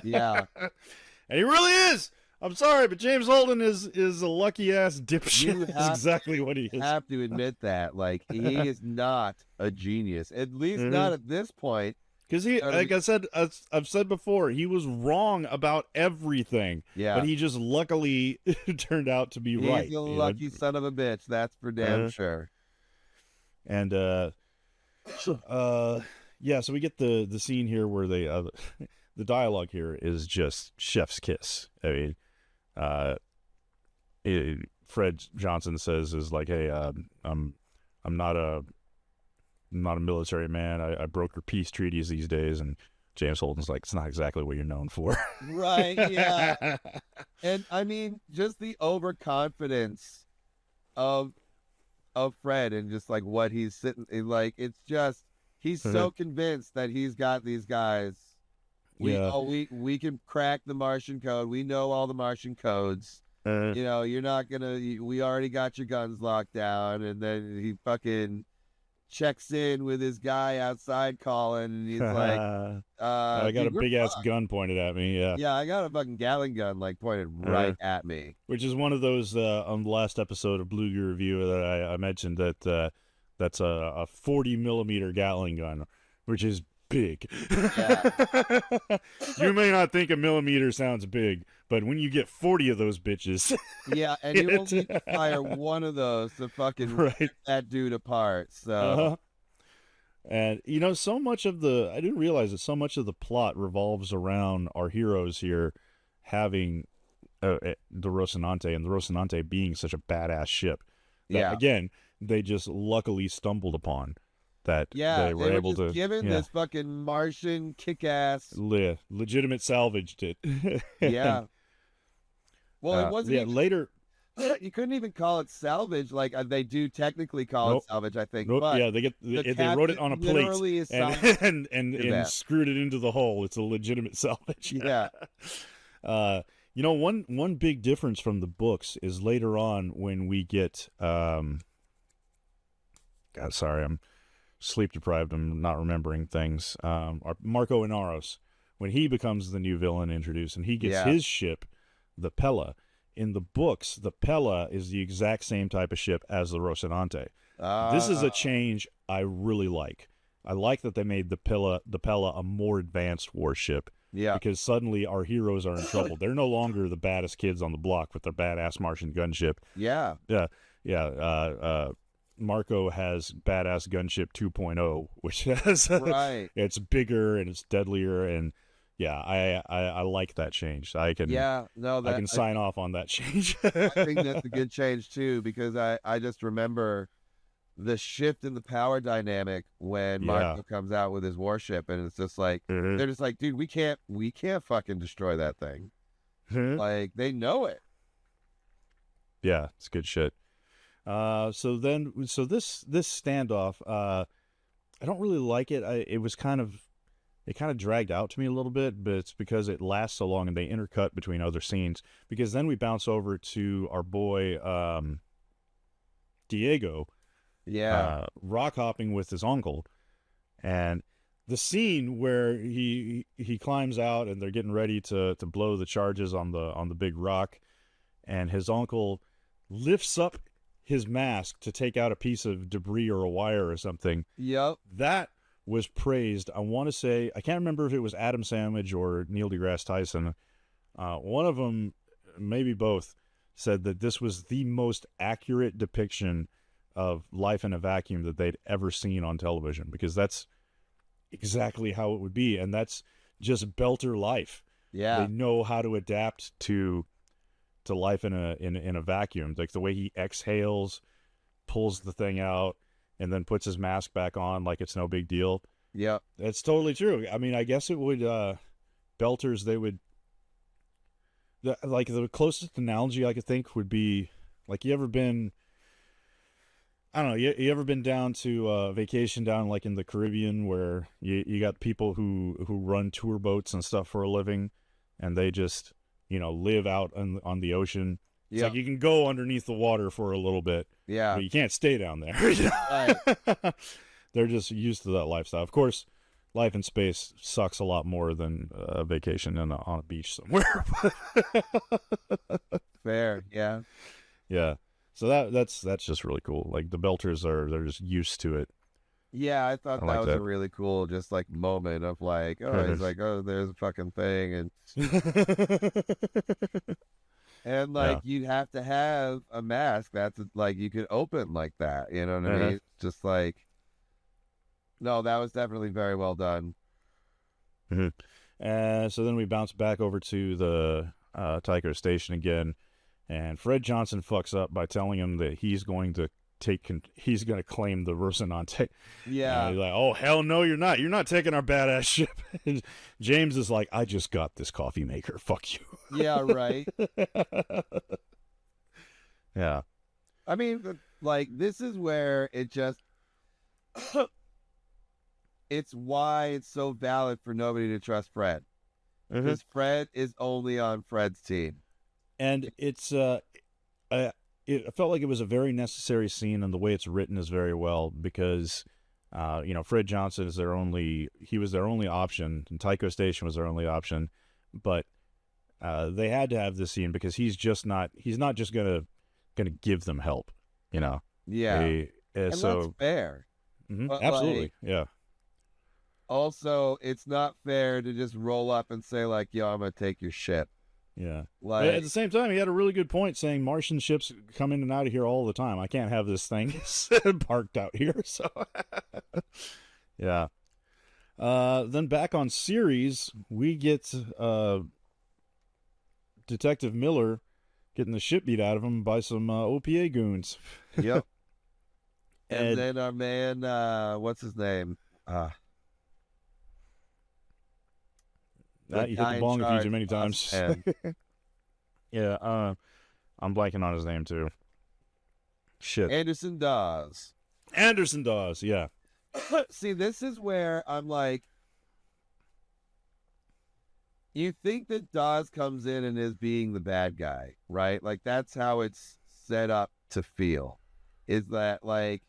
Speaker 2: Yeah.
Speaker 3: And he really is. I'm sorry, but James Holden is a lucky ass dipshit.
Speaker 2: You
Speaker 3: That's exactly what he is.
Speaker 2: have to admit that. Like, he is not a genius. At least not at this point.
Speaker 3: Because he, like I said, I've said before, he was wrong about everything.
Speaker 2: Yeah.
Speaker 3: But he just luckily turned out to be right.
Speaker 2: He's a lucky son of a bitch. That's for damn sure.
Speaker 3: And yeah, so we get the scene here where they the dialogue here is just chef's kiss. I mean, Fred Johnson says is like, hey, I'm not a military man. I broker peace treaties these days. And James Holden's like, it's not exactly what you're known for.
Speaker 2: Right, yeah. And I mean, just the overconfidence of Fred and just like what he's sitting like, it's just he's so convinced that he's got these guys. We can crack the Martian code. We know all the Martian codes. You know, you're not gonna. We already got your guns locked down, and then he fucking checks in with his guy outside calling, and he's like,
Speaker 3: I got a big ass gun pointed at me.
Speaker 2: Yeah, I got a fucking Gatling gun like pointed right at me.
Speaker 3: Which is one of those on the last episode of Blue Gear Review that I mentioned that that's a 40 millimeter Gatling gun, which is big.
Speaker 2: Yeah.
Speaker 3: You may not think a millimeter sounds big, but when you get 40 of those bitches,
Speaker 2: yeah, and you only need to fire one of those to fucking rip that dude apart. So,
Speaker 3: and you know, so much of I didn't realize that so much of the plot revolves around our heroes here having the Rocinante, and the Rocinante being such a badass ship that, again, they just luckily stumbled upon. That they were able to
Speaker 2: given this fucking Martian kick-ass
Speaker 3: legitimate salvaged it.
Speaker 2: Yeah. Well, it wasn't even,
Speaker 3: later.
Speaker 2: You couldn't even call it salvage. Like they do technically call it salvage, I think.
Speaker 3: Nope.
Speaker 2: But
Speaker 3: yeah, they wrote it on a plate and screwed it into the hull. It's a legitimate salvage.
Speaker 2: Yeah.
Speaker 3: You know, one big difference from the books is later on when we get God, sorry, I'm sleep deprived. I'm not remembering things. Marco Inaros, when he becomes the new villain introduced, and he gets his ship, the Pella. In the books, the Pella is the exact same type of ship as the Rocinante. This is a change I really like. I like that they made the Pella a more advanced warship. Yeah. Because suddenly our heroes are in trouble. They're no longer the baddest kids on the block with their badass Martian gunship.
Speaker 2: Yeah.
Speaker 3: Yeah. Marco has badass gunship 2.0, which has it's bigger and it's deadlier, and I like that change. I can I can sign off on that change.
Speaker 2: I think that's a good change too, because I just remember the shift in the power dynamic when Marco comes out with his warship, and it's just like they're just like, dude, we can't fucking destroy that thing. Like they know it.
Speaker 3: Yeah, it's good shit. So this standoff, I don't really like it. It kind of dragged out to me a little bit, but it's because it lasts so long and they intercut between other scenes. Because then we bounce over to our boy Diego, rock hopping with his uncle, and the scene where he climbs out and they're getting ready to blow the charges on the big rock, and his uncle lifts up his mask to take out a piece of debris or a wire or something.
Speaker 2: Yep.
Speaker 3: That was praised. I want to say, I can't remember if it was Adam Savage or Neil deGrasse Tyson. One of them, maybe both, said that this was the most accurate depiction of life in a vacuum that they'd ever seen on television, because that's exactly how it would be. And that's just Belter life. Yeah. They know how to adapt to life in a vacuum, like the way he exhales, pulls the thing out, and then puts his mask back on like it's no big deal.
Speaker 2: Yeah,
Speaker 3: it's totally true. I mean, I guess it would Belters, they would like the closest analogy I could think would be like, you ever been, I don't know, you ever been down to vacation down like in the Caribbean where you got people who run tour boats and stuff for a living, and they just live out on the ocean. It's
Speaker 2: Yeah.
Speaker 3: like you can go underneath the water for a little bit,
Speaker 2: Yeah.
Speaker 3: but you can't stay down there.
Speaker 2: Right.
Speaker 3: They're just used to that lifestyle. Of course, life in space sucks a lot more than a vacation on a beach somewhere.
Speaker 2: Fair. Yeah.
Speaker 3: Yeah. So that's just really cool. Like the Belters they're just used to it.
Speaker 2: Yeah, I thought
Speaker 3: I
Speaker 2: that
Speaker 3: like
Speaker 2: was
Speaker 3: that.
Speaker 2: a really cool, just like moment of like, oh, he's like, oh, there's a fucking thing, and like
Speaker 3: Yeah.
Speaker 2: you'd have to have a mask that's like you could open like that. You know what I
Speaker 3: Uh-huh.
Speaker 2: mean? Just like, no, that was definitely very well done.
Speaker 3: So then we bounce back over to the Tycho station again, and Fred Johnson fucks up by telling him that he's going to he's going to claim the Rocinante.
Speaker 2: Yeah.
Speaker 3: He's like, oh, hell no, you're not. You're not taking our badass ship. And James is like, I just got this coffee maker. Fuck you.
Speaker 2: Yeah. Right.
Speaker 3: Yeah.
Speaker 2: I mean, like this is where it just. It's why it's so valid for nobody to trust Fred. Because Fred is only on Fred's team.
Speaker 3: And it felt like it was a very necessary scene, and the way it's written is very well because, Fred Johnson is he was their only option, and Tycho Station was their only option, but they had to have this scene because he's not just gonna give them help,
Speaker 2: Yeah. And
Speaker 3: so
Speaker 2: that's fair. But,
Speaker 3: absolutely,
Speaker 2: like,
Speaker 3: yeah.
Speaker 2: also, it's not fair to just roll up and say like, "Yo, I'm gonna take your ship."
Speaker 3: Yeah.
Speaker 2: Like,
Speaker 3: But at the same time, he had a really good point saying Martian ships come in and out of here all the time. I can't have this thing parked out here. So, yeah. Then back on Ceres, we get Detective Miller getting the shit beat out of him by some OPA goons.
Speaker 2: yep. And then our man, what's his name?
Speaker 3: You hit the bong a few too many times. Yeah, I'm blanking on his name too. Shit.
Speaker 2: Anderson Dawes.
Speaker 3: Anderson Dawes, yeah.
Speaker 2: See, this is where I'm like, you think that Dawes comes in and is being the bad guy, right? Like, that's how it's set up to feel. Is that like,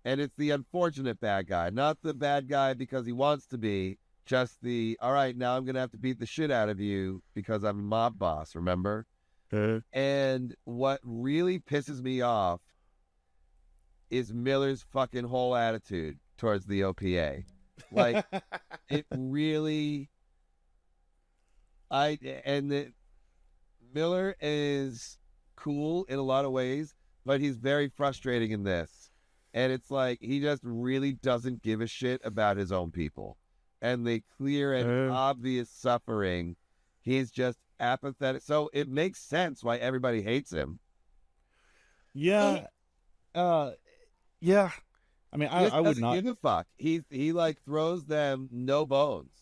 Speaker 2: and it's the unfortunate bad guy, not the bad guy because he wants to be, just the, all right, now I'm going to have to beat the shit out of you because I'm a mob boss, remember? And what really pisses me off is Miller's fucking whole attitude towards the OPA. Like, it really, Miller is cool in a lot of ways, but he's very frustrating in this. And it's like, he just really doesn't give a shit about his own people. And the clear and obvious suffering, he's just apathetic. So it makes sense why everybody hates him.
Speaker 3: Yeah. Yeah. I mean, I would not
Speaker 2: give a fuck. He like throws them no bones.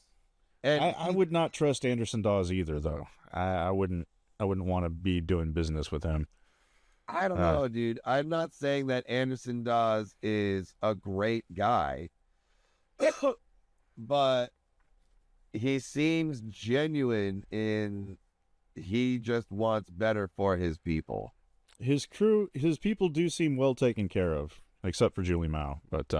Speaker 2: And
Speaker 3: I would not trust Anderson Dawes either, though. I wouldn't want to be doing business with him.
Speaker 2: I don't know, dude. I'm not saying that Anderson Dawes is a great guy, but he seems genuine in he just wants better for his people.
Speaker 3: His people do seem well taken care of, except for Julie Mao. But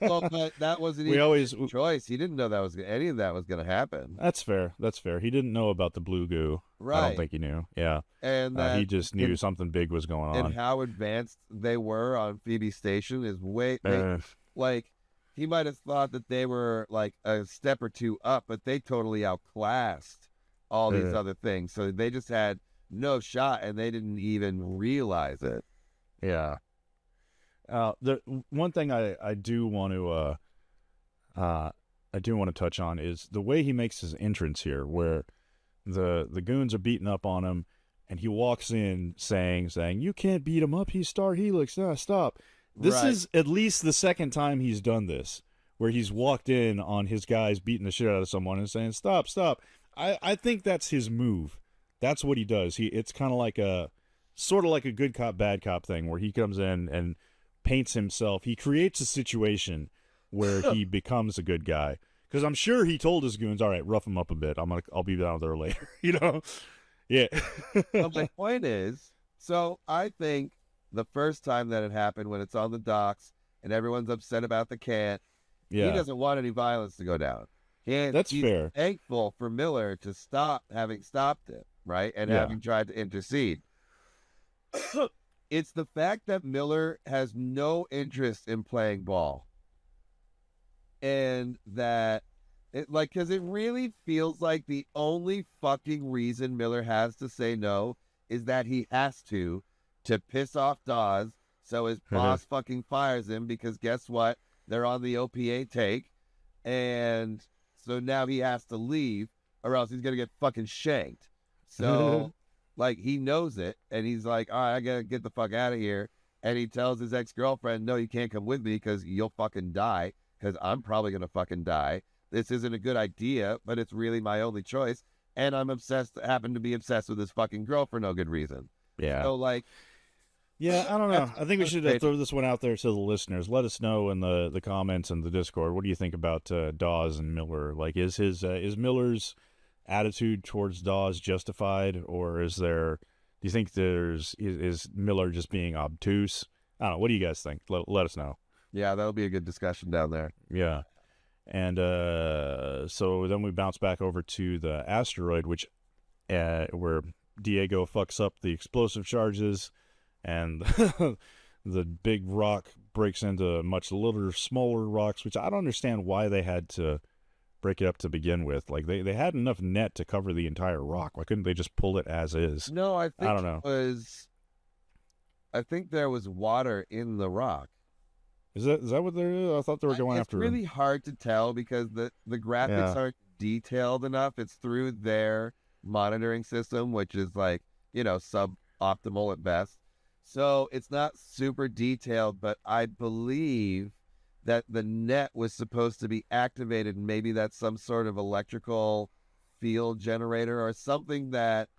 Speaker 2: well, but that wasn't his choice. He didn't know that any of that was going to happen.
Speaker 3: That's fair. He didn't know about the blue goo.
Speaker 2: Right.
Speaker 3: I don't think he knew. Yeah.
Speaker 2: And
Speaker 3: he just knew something big was going on.
Speaker 2: And how advanced they were on Phoebe Station is like he might have thought that they were like a step or two up, but they totally outclassed all these other things. So they just had no shot, and they didn't even realize it.
Speaker 3: Yeah. The one thing I do want to touch on is the way he makes his entrance here, where the goons are beating up on him, and he walks in saying, "You can't beat him up. He's Star Helix. Nah, stop." This is at least the second time he's done this, where he's walked in on his guys beating the shit out of someone and saying, "Stop, stop." I think that's his move. That's what he does. It's kind of like a good cop, bad cop thing, where he comes in and paints himself. He creates a situation where he becomes a good guy. Because I'm sure he told his goons, "All right, rough him up a bit. I'll be down there later." Yeah.
Speaker 2: But my point is, so I think the first time that it happened, when it's on the docks and everyone's upset about the can, he
Speaker 3: Yeah.
Speaker 2: doesn't want any violence to go down.
Speaker 3: That's
Speaker 2: He's
Speaker 3: fair.
Speaker 2: thankful for Miller to stop having stopped it, right? And
Speaker 3: Yeah.
Speaker 2: having tried to intercede. It's the fact that Miller has no interest in playing ball. And that because it really feels like the only fucking reason Miller has to say no is that he has to piss off Dawes, so his boss fucking fires him, because guess what? They're on the OPA take, and so now he has to leave, or else he's gonna get fucking shanked. So like, he knows it, and he's like, all right, I gotta get the fuck out of here. And he tells his ex-girlfriend, no, you can't come with me because you'll fucking die, because I'm probably gonna fucking die. This isn't a good idea, but it's really my only choice. And I'm happen to be obsessed with this fucking girl for no good reason.
Speaker 3: Yeah.
Speaker 2: So like,
Speaker 3: Yeah, I don't know.
Speaker 2: that's
Speaker 3: I think we should
Speaker 2: frustrating.
Speaker 3: throw this one out there to the listeners. Let us know in the comments and the Discord. What do you think about Dawes and Miller? Like, is Miller's attitude towards Dawes justified, or is there? Do you think is Miller just being obtuse? I don't know. What do you guys think? Let us know.
Speaker 2: Yeah, that'll be a good discussion down there.
Speaker 3: Yeah. And so then we bounce back over to the asteroid, which where Diego fucks up the explosive charges, and the big rock breaks into much littler, smaller rocks, which I don't understand why they had to break it up to begin with. Like, they had enough net to cover the entire rock. Why couldn't they just pull it as is?
Speaker 2: No, I think
Speaker 3: I don't know.
Speaker 2: I think there was water in the rock.
Speaker 3: Is that what they're? I thought they were going
Speaker 2: It's
Speaker 3: after.
Speaker 2: really hard to tell because the graphics aren't detailed enough. It's through their monitoring system, which is like, suboptimal at best. So it's not super detailed, but I believe that the net was supposed to be activated, and maybe that's some sort of electrical field generator or something that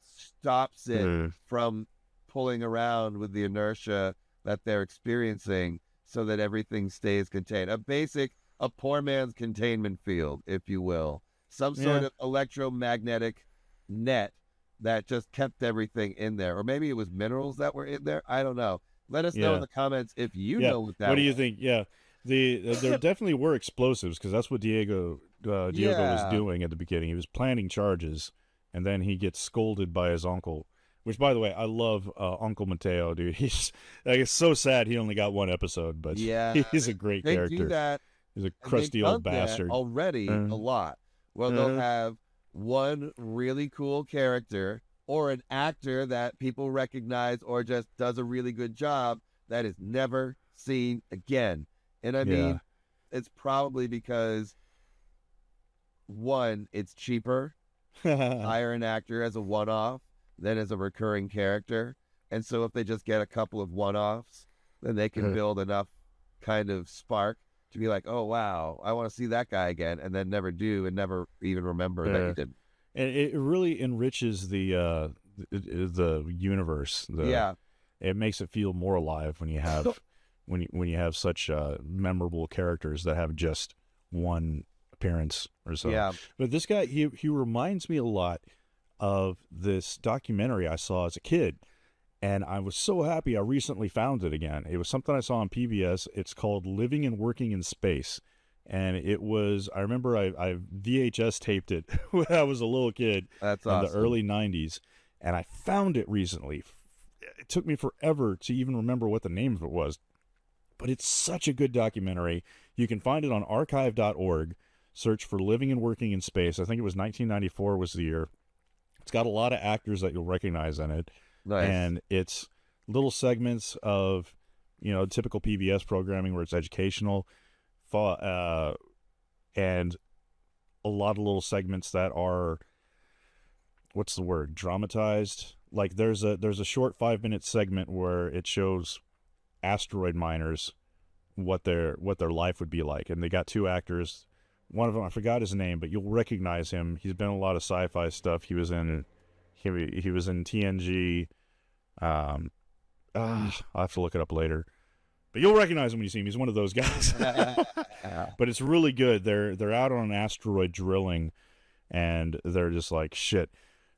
Speaker 2: stops it from pulling around with the inertia that they're experiencing, so that everything stays contained. A poor man's containment field, if you will. Some sort of electromagnetic net that just kept everything in there. Or maybe it was minerals that were in there. I don't know. Let us know in the comments if you know what that was.
Speaker 3: What do you think? Yeah. There definitely were explosives, because that's what Diego was doing at the beginning. He was planning charges, and then he gets scolded by his uncle. Which, by the way, I love Uncle Mateo, dude. He's it's so sad he only got one episode, but he's a great character.
Speaker 2: Do that.
Speaker 3: He's a crusty old bastard.
Speaker 2: Already a lot. Well, they'll have one really cool character or an actor that people recognize or just does a really good job that is never seen again. And I mean, it's probably because, one, it's cheaper to hire an actor as a one-off than as a recurring character. And so if they just get a couple of one-offs, then they can build enough kind of spark to be like, oh, wow, I want to see that guy again, and then never do and never even remember that you did.
Speaker 3: And it really enriches the universe. It makes it feel more alive when you have when you have such memorable characters that have just one appearance or so.
Speaker 2: Yeah.
Speaker 3: But this guy, he reminds me a lot of this documentary I saw as a kid, and I was so happy I recently found it again. It was something I saw on PBS. It's called Living and Working in Space, and it was, I remember I VHS taped it when I was a little kid.
Speaker 2: That's
Speaker 3: in the early 90s, and I found it recently. It took me forever to even remember what the name of it was, but it's such a good documentary. You can find it on archive.org. Search for Living and Working in Space. I think it was 1994 was the year. It's got a lot of actors that you'll recognize in it.
Speaker 2: Nice.
Speaker 3: And it's little segments of, typical PBS programming where it's educational, and a lot of little segments that are, what's the word, dramatized. Like there's a short 5-minute segment where it shows asteroid miners what their life would be like, and they got two actors. One of them, I forgot his name, but you'll recognize him. He's been in a lot of sci-fi stuff. He was in TNG. I'll have to look it up later, but you'll recognize him when you see him. He's one of those guys. But it's really good. They're out on an asteroid drilling, and they're just like, shit,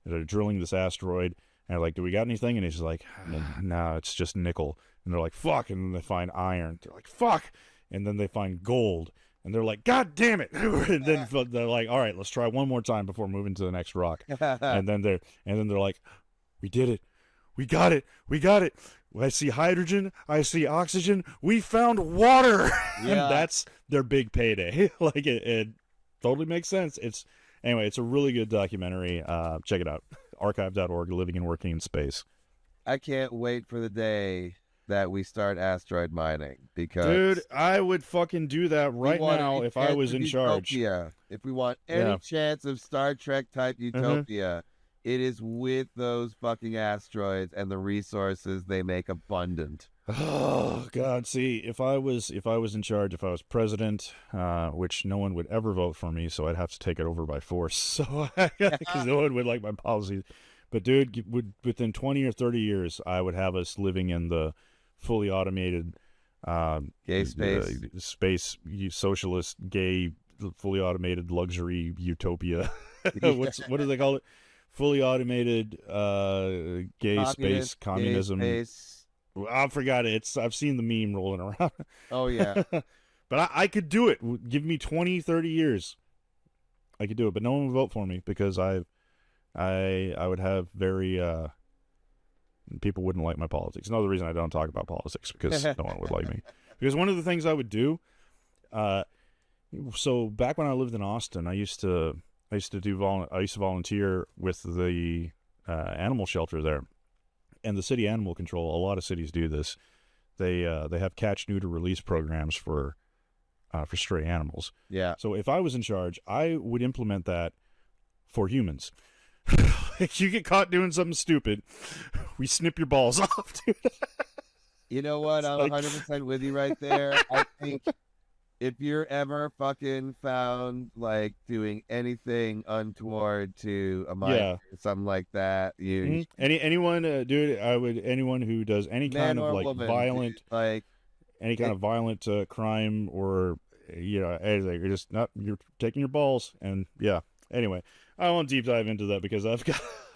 Speaker 3: They're drilling this asteroid, and they're like, "Do we got anything?" And he's like, "No, it's just nickel." And they're like, "Fuck!" And then they find iron. They're like, "Fuck!" And then they find gold. And they're like, "God damn it!" And then they're like, "All right, let's try one more time before moving to the next rock." And then they're like, "We did it. We got it. We got it. I see hydrogen. I see oxygen. We found water." And that's their big payday. Like it totally makes sense. Anyway, it's a really good documentary. Check it out. Archive.org, Living and Working in Space.
Speaker 2: I can't wait for the day that we start asteroid mining, because
Speaker 3: dude, I would fucking do that right now if I was in charge.
Speaker 2: If we want any chance of Star Trek type utopia, it is with those fucking asteroids and the resources they make abundant.
Speaker 3: Oh God! See, if I was in charge, if I was president, which no one would ever vote for me, so I'd have to take it over by force. So because no one would like my policies. But dude, within 20 or 30 years, I would have us living in the fully automated
Speaker 2: gay
Speaker 3: space socialist gay fully automated luxury utopia. What do they call it? Fully automated gay space communism.
Speaker 2: Gay space.
Speaker 3: I forgot it. I've seen the meme rolling around.
Speaker 2: Oh yeah.
Speaker 3: But I could do it. Give me 20, 30 years. I could do it, but no one would vote for me because I would have very people wouldn't like my politics. Another reason I don't talk about politics, because no one would like me. Because one of the things I would do, so back when I lived in Austin, I used to volunteer with the animal shelter there, and the city animal control. A lot of cities do this. They have catch, neuter, release programs for stray animals.
Speaker 2: Yeah.
Speaker 3: So if I was in charge, I would implement that for humans. If you get caught doing something stupid, we snip your balls off, dude.
Speaker 2: You know what? I'm 100% with you right there. I think if you're ever fucking found like doing anything untoward to a minor or something like that,
Speaker 3: anyone, dude, anyone who does any kind of like
Speaker 2: woman,
Speaker 3: violent,
Speaker 2: dude, like
Speaker 3: any kind of violent crime, or anything, you're taking your balls, and anyway. I won't deep dive into that because I've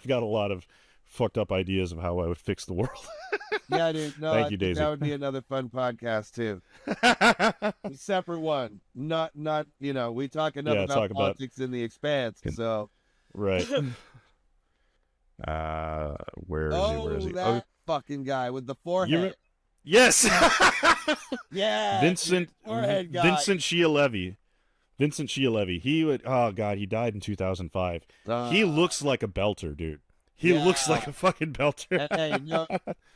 Speaker 3: got a lot of fucked up ideas of how I would fix the world.
Speaker 2: Yeah, dude. No,
Speaker 3: Thank you, Daisy.
Speaker 2: That would be another fun podcast too. A separate one. Not we talk enough about politics in the Expanse. So
Speaker 3: right. Where is he?
Speaker 2: That fucking guy with the forehead.
Speaker 3: Yes.
Speaker 2: Yeah.
Speaker 3: Vincent
Speaker 2: guy.
Speaker 3: Vincent Schiavelli. Vincent Schiavelli. He died in 2005. He looks like a belter, dude. He looks like a fucking belter.
Speaker 2: Hey,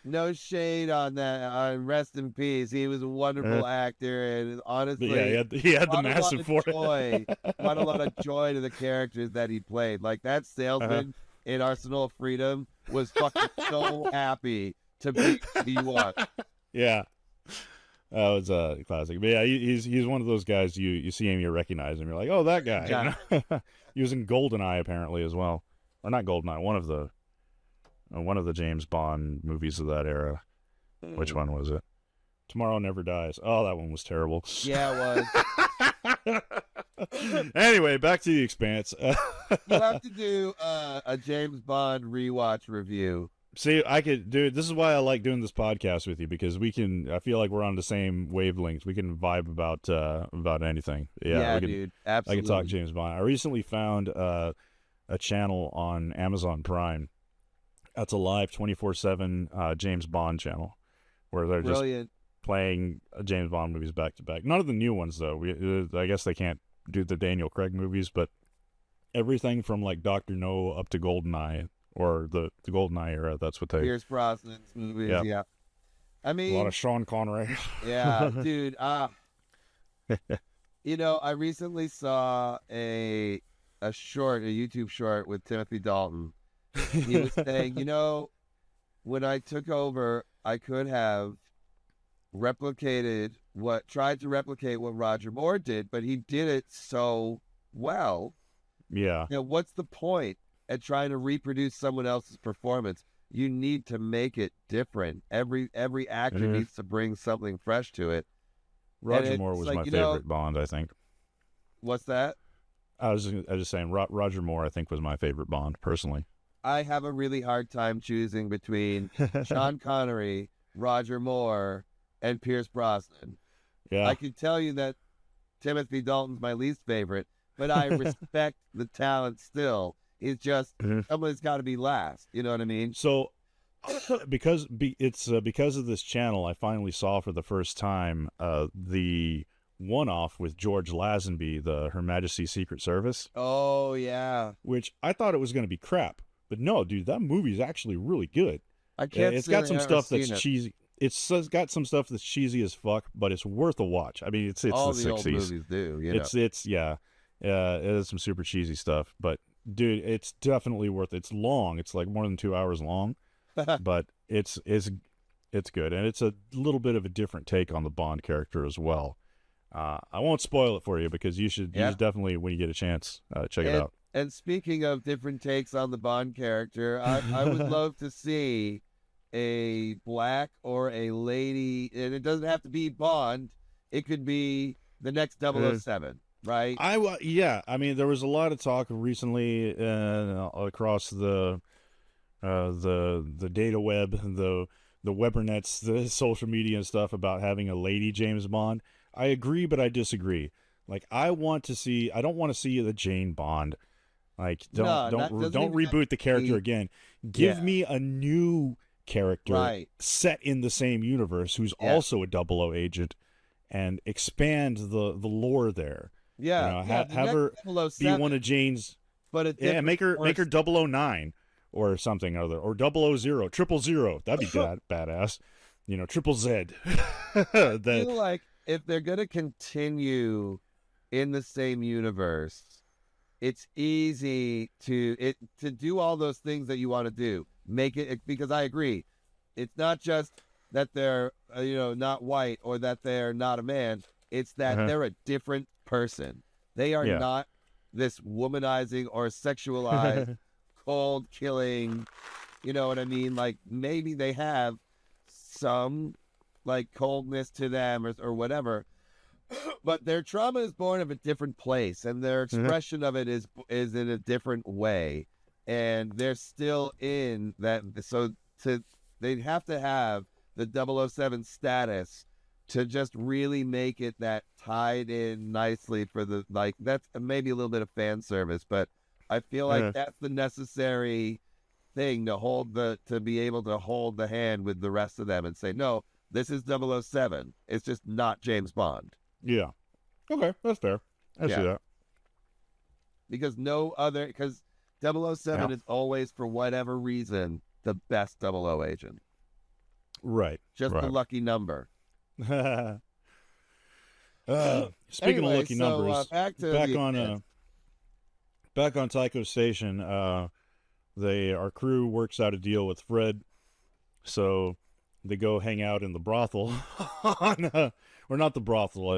Speaker 2: no shade on that. Rest in peace. He was a wonderful actor, and honestly,
Speaker 3: he had the massive forehead.
Speaker 2: Brought a lot of joy to the characters that he played. Like that salesman in Arsenal of Freedom was fucking so happy to be who you are.
Speaker 3: Yeah. That was a classic. But yeah, he's one of those guys you see him, you recognize him. You're like, oh, that guy.
Speaker 2: Yeah.
Speaker 3: He was in GoldenEye apparently as well, or not GoldenEye. One of the James Bond movies of that era. Which one was it? Tomorrow Never Dies. Oh, that one was terrible.
Speaker 2: Yeah, it
Speaker 3: was. Anyway, back to The Expanse.
Speaker 2: You'll have to do a James Bond rewatch review.
Speaker 3: See, dude, this is why I like doing this podcast with you, because I feel like we're on the same wavelength. We can vibe about anything. Yeah,
Speaker 2: dude, absolutely.
Speaker 3: I can talk James Bond. I recently found a channel on Amazon Prime. That's a live 24/7 James Bond channel, where they're just playing James Bond movies back to back. None of the new ones, though. I guess they can't do the Daniel Craig movies, but everything from like Dr. No up to GoldenEye. Or the GoldenEye era, that's what they...
Speaker 2: Pierce Brosnan's movies, yeah. I mean...
Speaker 3: A lot of Sean Connery.
Speaker 2: Yeah, dude. I recently saw a YouTube short with Timothy Dalton. He was saying, when I took over, I could have tried to replicate what Roger Moore did, but he did it so well.
Speaker 3: Yeah.
Speaker 2: What's the point at trying to reproduce someone else's performance? You need to make it different. Every actor needs to bring something fresh to it.
Speaker 3: Roger Moore was my favorite Bond, I think.
Speaker 2: What's that?
Speaker 3: I was just saying, Roger Moore, I think, was my favorite Bond, personally.
Speaker 2: I have a really hard time choosing between Sean Connery, Roger Moore, and Pierce Brosnan.
Speaker 3: Yeah.
Speaker 2: I can tell you that Timothy Dalton's my least favorite, but I respect the talent still. It's just somebody's got to be last. You know what I mean?
Speaker 3: So, because because of this channel, I finally saw for the first time the one-off with George Lazenby, the Her Majesty's Secret Service.
Speaker 2: Oh yeah,
Speaker 3: Which I thought it was going to be crap, but no, dude, that movie is actually really good.
Speaker 2: I can't.
Speaker 3: It's
Speaker 2: say
Speaker 3: got
Speaker 2: I
Speaker 3: some
Speaker 2: ever
Speaker 3: stuff that's
Speaker 2: seen it.
Speaker 3: cheesy. It's got some stuff that's cheesy as fuck, but it's worth a watch. I mean, it's
Speaker 2: All
Speaker 3: the
Speaker 2: the old
Speaker 3: 60s.
Speaker 2: movies do. You know.
Speaker 3: It's yeah, it is some super cheesy stuff, but dude, it's definitely worth it. It's long. It's like more than 2 hours long, but it's good, and it's a little bit of a different take on the Bond character as well. I won't spoil it for you because you should definitely, when you get a chance, check it out.
Speaker 2: And speaking of different takes on the Bond character, I would love to see a black or a lady, and it doesn't have to be Bond. It could be the next 007, right?
Speaker 3: Yeah. I mean, there was a lot of talk recently across the data web, the webernets, the social media and stuff about having a lady James Bond. I agree, but I disagree. Like, I don't want to see the Jane Bond. Like, don't reboot the character again. Give me a new character set in the same universe who's also a 00 agent, and expand the lore there.
Speaker 2: Yeah,
Speaker 3: have her be one of Jane's.
Speaker 2: But
Speaker 3: make her 009 or something other, or 000, 000. That'd be badass. Triple Z.
Speaker 2: I feel like if they're gonna continue in the same universe, it's easy to do all those things that you want to do. Make it, because I agree, it's not just that they're not white or that they're not a man. It's that they're a different person. They are not this womanizing or sexualized, cold killing. You know what I mean? Like, maybe they have some like coldness to them or whatever, but their trauma is born of a different place, and their expression of it is in a different way, and they're still in that. So they'd have to have the 007 status to just really make it that tied in nicely for the, like, that's maybe a little bit of fan service, but I feel like that's the necessary thing to be able to hold the hand with the rest of them and say, no, this is 007. It's just not James Bond.
Speaker 3: Yeah. Okay, that's fair. I see that.
Speaker 2: Because 007 is always, for whatever reason, the best 00 agent.
Speaker 3: Right.
Speaker 2: Just a lucky number.
Speaker 3: Speaking of lucky numbers, back on Tycho Station, our crew works out a deal with Fred, so they go hang out in the brothel or not the brothel.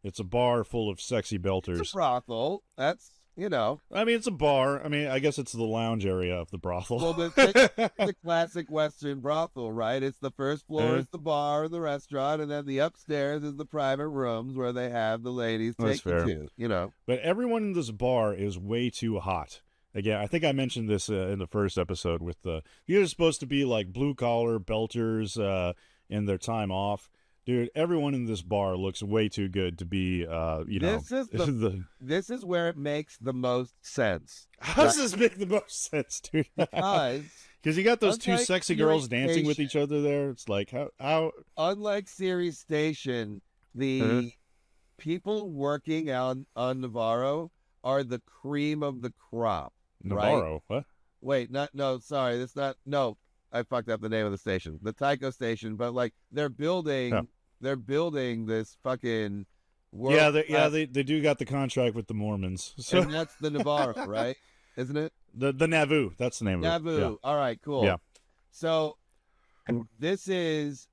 Speaker 3: It's a bar full of sexy belters.
Speaker 2: It's a brothel. That's, I
Speaker 3: mean, it's a bar. I mean, I guess it's the lounge area of the brothel.
Speaker 2: Well, the classic Western brothel, right? It's the first floor is the bar or the restaurant, and then the upstairs is the private rooms where they have the ladies take you to,
Speaker 3: But everyone in this bar is way too hot. Again, I think I mentioned this in the first episode with these are supposed to be like blue-collar belters in their time off. Dude, everyone in this bar looks way too good to be,
Speaker 2: This is where it makes the most sense.
Speaker 3: How does this make the most sense, dude?
Speaker 2: Because
Speaker 3: you got those two sexy girls dancing with each other there. It's like, how...
Speaker 2: Unlike Series Station, the people working on Navarro are the cream of the crop.
Speaker 3: Navarro?
Speaker 2: Right?
Speaker 3: What?
Speaker 2: Wait, sorry, that's not... No. I fucked up the name of the station, the Tycho Station, but like they're building this fucking world.
Speaker 3: They do got the contract with the Mormons, so.
Speaker 2: And that's the Navarro, right? Isn't it?
Speaker 3: The Nauvoo, that's the name of it.
Speaker 2: Nauvoo. Yeah. All right, cool.
Speaker 3: Yeah.
Speaker 2: So this is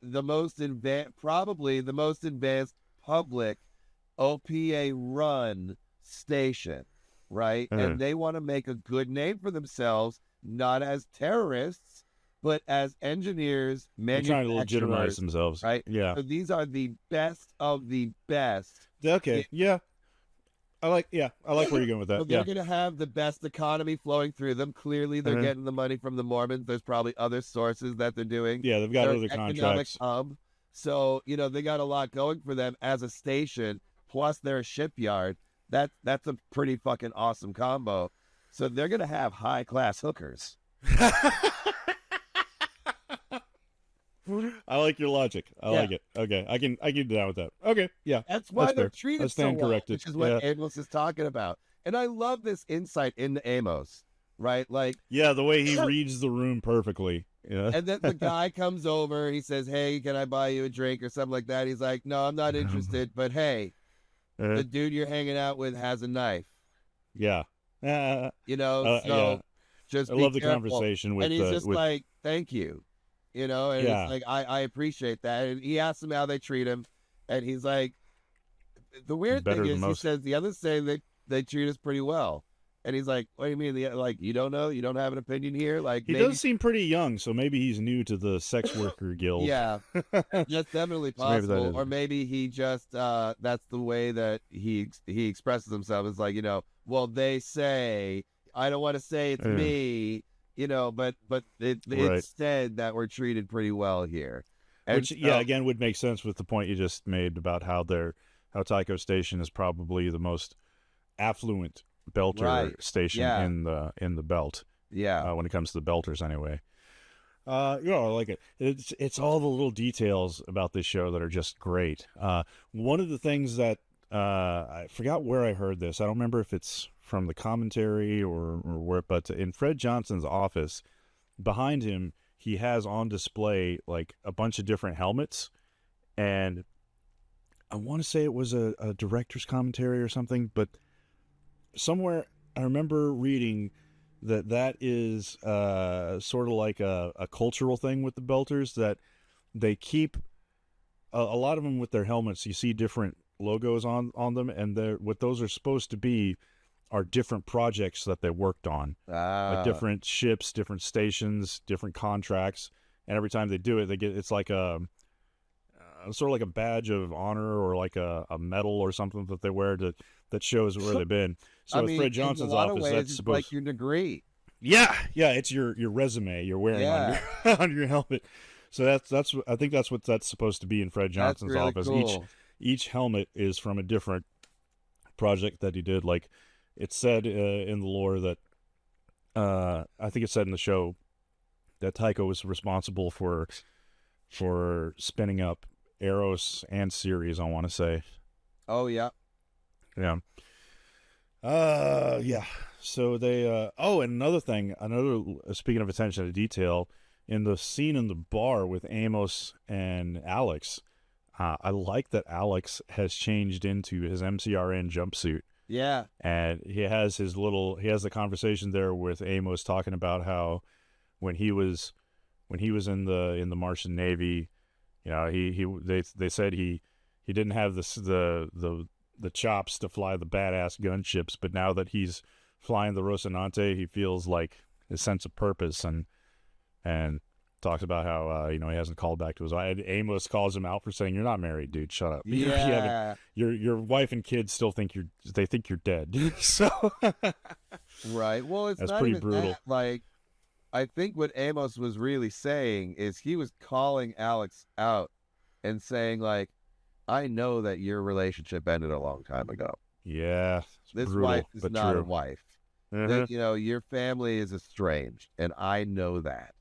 Speaker 2: probably the most advanced public OPA run station, right? And they want to make a good name for themselves, not as terrorists, but as engineers, manufacturers.
Speaker 3: They're trying to legitimize themselves.
Speaker 2: Right?
Speaker 3: Yeah.
Speaker 2: So these are the best of the best.
Speaker 3: Okay, yeah. I like where you're going with
Speaker 2: So
Speaker 3: that.
Speaker 2: they're
Speaker 3: Yeah.
Speaker 2: going to have the best economy flowing through them. Clearly, they're getting the money from the Mormons. There's probably other sources that they're doing.
Speaker 3: Yeah, they've got
Speaker 2: They're an
Speaker 3: other
Speaker 2: economic
Speaker 3: contracts.
Speaker 2: hub. So, they got a lot going for them as a station, plus they're a shipyard. That's a pretty fucking awesome combo. So they're going to have high-class hookers.
Speaker 3: I like your logic. I like it. Okay, I can get down with that. Okay, yeah,
Speaker 2: That's why they're
Speaker 3: fair. I
Speaker 2: treated so
Speaker 3: stand
Speaker 2: well,
Speaker 3: corrected.
Speaker 2: which is what
Speaker 3: Yeah.
Speaker 2: Amos is talking about. And I love this insight into Amos, right? Like,
Speaker 3: Yeah, the way he reads the room perfectly. Yeah.
Speaker 2: and then the guy comes over, he says, "Hey, can I buy you a drink?" or something like that. He's like, "No, I'm not interested, but hey, the dude you're hanging out with has a knife."
Speaker 3: Yeah.
Speaker 2: So
Speaker 3: Yeah.
Speaker 2: just
Speaker 3: I
Speaker 2: be
Speaker 3: love the
Speaker 2: careful.
Speaker 3: conversation with
Speaker 2: And he's just
Speaker 3: with
Speaker 2: like, "Thank you." And
Speaker 3: Yeah.
Speaker 2: it's like, I appreciate that. And he asks him how they treat him, and he's like, the weird
Speaker 3: better
Speaker 2: thing
Speaker 3: than
Speaker 2: is, he
Speaker 3: most.
Speaker 2: says the others say they treat us pretty well. And he's like, "What do you mean? Like, you don't know? You don't have an opinion here? Like,
Speaker 3: He
Speaker 2: maybe."
Speaker 3: does seem pretty young, so maybe he's new to the sex worker guild.
Speaker 2: Yeah, that's definitely
Speaker 3: So maybe that
Speaker 2: possible.
Speaker 3: is-
Speaker 2: Or maybe he just that's the way that he expresses himself. It's like, well, they say, I don't want to say it's
Speaker 3: Yeah.
Speaker 2: me, but
Speaker 3: Right.
Speaker 2: it's said that we're treated pretty well here. And
Speaker 3: Which, again, would make sense with the point you just made about how Tycho Station is probably the most affluent belter
Speaker 2: Right.
Speaker 3: station
Speaker 2: Yeah.
Speaker 3: in the belt.
Speaker 2: Yeah.
Speaker 3: When it comes to the belters, anyway. I like it. It's all the little details about this show that are just great. One of the things that I forgot where I heard this. I don't remember if it's from the commentary or where, but in Fred Johnson's office, behind him, he has on display like a bunch of different helmets, and I want to say it was a director's commentary or something, but somewhere I remember reading that is sort of like a cultural thing with the belters, that they keep a lot of them with their helmets. You see different logos on them, and what those are supposed to be are different projects that they worked on, like different ships, different stations, different contracts, and every time they do it, it's like a sort of like a badge of honor or like a medal or something that they wear that shows where they've been. So with Fred Johnson's
Speaker 2: in a lot
Speaker 3: office,
Speaker 2: of ways,
Speaker 3: that's
Speaker 2: it's
Speaker 3: supposed
Speaker 2: like your degree.
Speaker 3: Yeah, it's your resume you're wearing on your on your helmet. So that's I think that's what that's supposed to be in Fred Johnson's
Speaker 2: That's really
Speaker 3: office.
Speaker 2: cool.
Speaker 3: Each helmet is from a different project that he did. Like it said in the lore that I think it said in the show that Tycho was responsible for spinning up Eros and Ceres, I want to say.
Speaker 2: Oh yeah.
Speaker 3: Yeah. Yeah. So they and another thing, speaking of attention to detail, in the scene in the bar with Amos and Alex, I like that Alex has changed into his MCRN jumpsuit.
Speaker 2: Yeah.
Speaker 3: And he has the conversation there with Amos talking about how when he was in the Martian Navy, they said he didn't have the chops to fly the badass gunships, but now that he's flying the Rocinante, he feels like his sense of purpose, and talks about how he hasn't called back to his wife. Amos calls him out for saying, "You're not married, dude. Shut up.
Speaker 2: Yeah.
Speaker 3: Your wife and kids still think you're dead." So
Speaker 2: Right. Well, it's
Speaker 3: that's
Speaker 2: not
Speaker 3: pretty
Speaker 2: even
Speaker 3: brutal.
Speaker 2: that. Like, I think what Amos was really saying is he was calling Alex out and saying, like, "I know that your relationship ended a long time ago.
Speaker 3: Yeah, it's
Speaker 2: This
Speaker 3: brutal,
Speaker 2: wife is
Speaker 3: but
Speaker 2: not
Speaker 3: true.
Speaker 2: a wife.
Speaker 3: Uh-huh.
Speaker 2: That, your family is estranged, and I know that.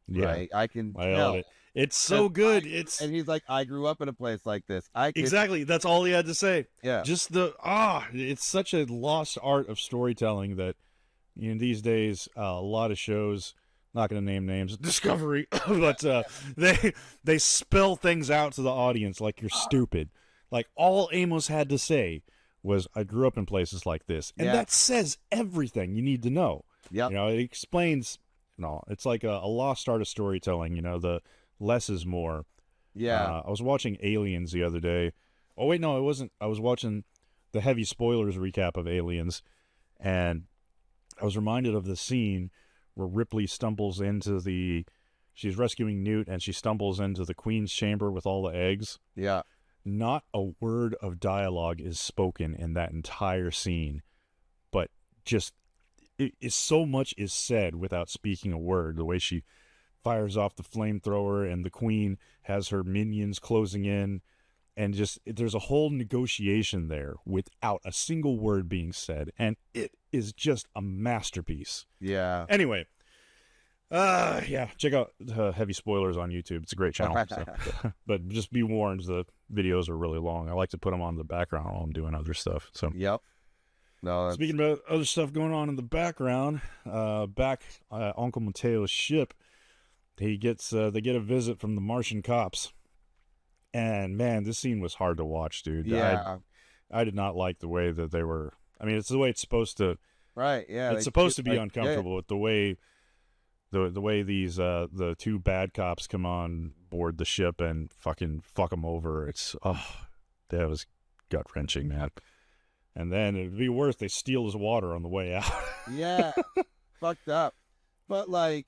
Speaker 3: Yeah,
Speaker 2: Right? I can
Speaker 3: I
Speaker 2: tell."
Speaker 3: love it. It's so good. It's
Speaker 2: And he's like, "I grew up in a place like this. I could."
Speaker 3: exactly. That's all he had to say.
Speaker 2: Yeah.
Speaker 3: Just it's such a lost art of storytelling that these days a lot of shows, not going to name names, Discovery, but they spell things out to the audience like you're stupid. Like all Amos had to say was, "I grew up in places like this," and that says everything you need to know.
Speaker 2: Yep.
Speaker 3: It explains. No, it's like a lost art of storytelling. The less is more.
Speaker 2: Yeah.
Speaker 3: I was watching Aliens the other day. Oh wait, no, it wasn't. I was watching the heavy spoilers recap of Aliens, and I was reminded of the scene where Ripley stumbles into she's rescuing Newt, and she stumbles into the Queen's chamber with all the eggs.
Speaker 2: Yeah.
Speaker 3: not a word of dialogue is spoken in that entire scene, but just so much is said without speaking a word. The way she fires off the flamethrower and the queen has her minions closing in, and just there's a whole negotiation there without a single word being said, and it is just a masterpiece.
Speaker 2: Yeah.
Speaker 3: Anyway, yeah, check out Heavy Spoilers on YouTube. It's a great channel. So. But just be warned, the videos are really long. I like to put them on the background while I'm doing other stuff. So
Speaker 2: Yep. No.
Speaker 3: Speaking about other stuff going on in the background, back Uncle Mateo's ship, they get a visit from the Martian cops. And man, this scene was hard to watch, dude.
Speaker 2: Yeah.
Speaker 3: I did not like the way that they were. I mean, it's the way it's supposed to.
Speaker 2: Right. Yeah.
Speaker 3: It's supposed to be uncomfortable with the way, the way these the two bad cops come on board the ship and fucking fuck them over. That was gut wrenching, man. And then it'd be worse. They steal his water on the way out.
Speaker 2: Yeah. Fucked up. But like,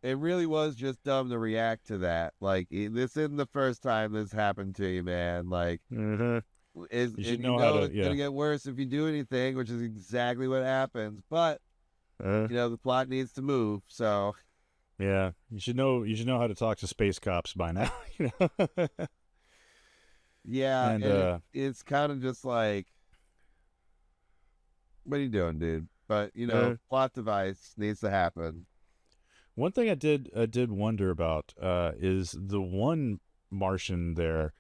Speaker 2: it really was just dumb to react to that. Like, this isn't the first time this happened to you, man. Like,
Speaker 3: You should
Speaker 2: know
Speaker 3: how to.
Speaker 2: it's gonna get worse if you do anything, which is exactly what happens. But the plot needs to move. So,
Speaker 3: yeah, you should know how to talk to space cops by now.
Speaker 2: Yeah,
Speaker 3: and
Speaker 2: it's kind of just like, what are you doing, dude? But plot device needs to happen.
Speaker 3: One thing I did wonder about is the one Martian there.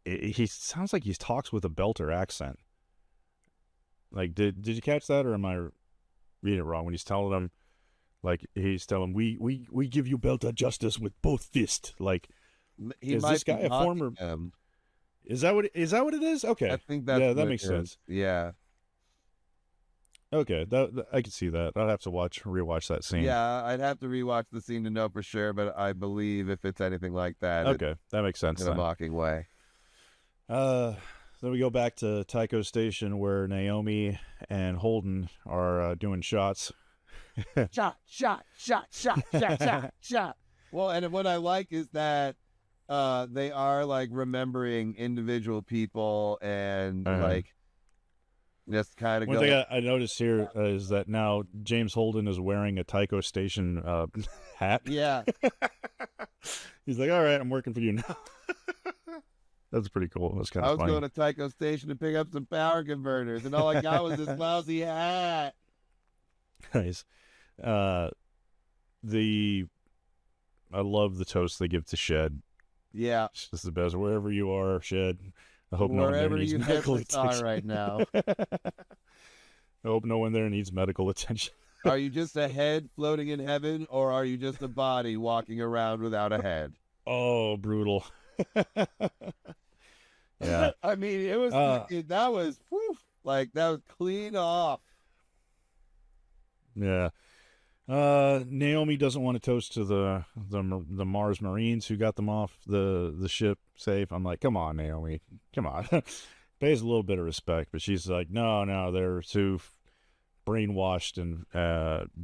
Speaker 3: He sounds like he talks with a Belter accent. Like, did you catch that, or am I reading it wrong? When he's telling them, we give you Belter justice with both fists. Like, is this guy a former? Is that what it is? Okay,
Speaker 2: I think that's
Speaker 3: that makes sense.
Speaker 2: Yeah.
Speaker 3: Okay, that I can see that. I'd have to rewatch that scene.
Speaker 2: Yeah, I'd have to rewatch the scene to know for sure, but I believe if it's anything like that,
Speaker 3: okay, that makes sense.
Speaker 2: In a mocking way.
Speaker 3: Then we go back to Tycho Station where Naomi and Holden are doing shots.
Speaker 2: shot. Well, and what I like is that they are like remembering individual people and like just kind of.
Speaker 3: One thing I noticed here is that now James Holden is wearing a Tycho Station hat.
Speaker 2: Yeah.
Speaker 3: He's like, all right, I'm working for you now. That's pretty cool. That's kind of funny.
Speaker 2: I was going to Tycho Station to pick up some power converters, and all I got was this lousy hat.
Speaker 3: Nice. I love the toast they give to Shed.
Speaker 2: Yeah.
Speaker 3: It's just the best. Wherever you are, Shed. I hope no one there needs medical attention
Speaker 2: right now.
Speaker 3: I hope no one there needs medical attention.
Speaker 2: Are you just a head floating in heaven, or are you just a body walking around without a head?
Speaker 3: Oh, brutal. Yeah.
Speaker 2: I mean, it was that was clean off.
Speaker 3: Yeah. Naomi doesn't want to toast to the Mars Marines who got them off the ship safe. I'm like, come on, Naomi, come on. Pays a little bit of respect, but she's like, no, they're too brainwashed and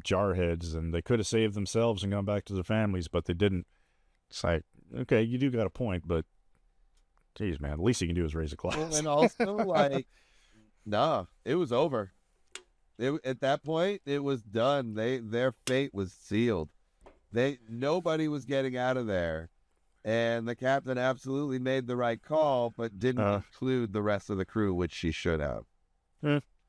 Speaker 3: jarheads, and they could have saved themselves and gone back to their families, but they didn't. It's like, okay, you do got a point, but geez, man, the least you can do is raise a glass.
Speaker 2: Well, and also, like, nah, it was over. At that point, it was done. Their fate was sealed. Nobody was getting out of there, and the captain absolutely made the right call, but didn't include the rest of the crew, which she should have.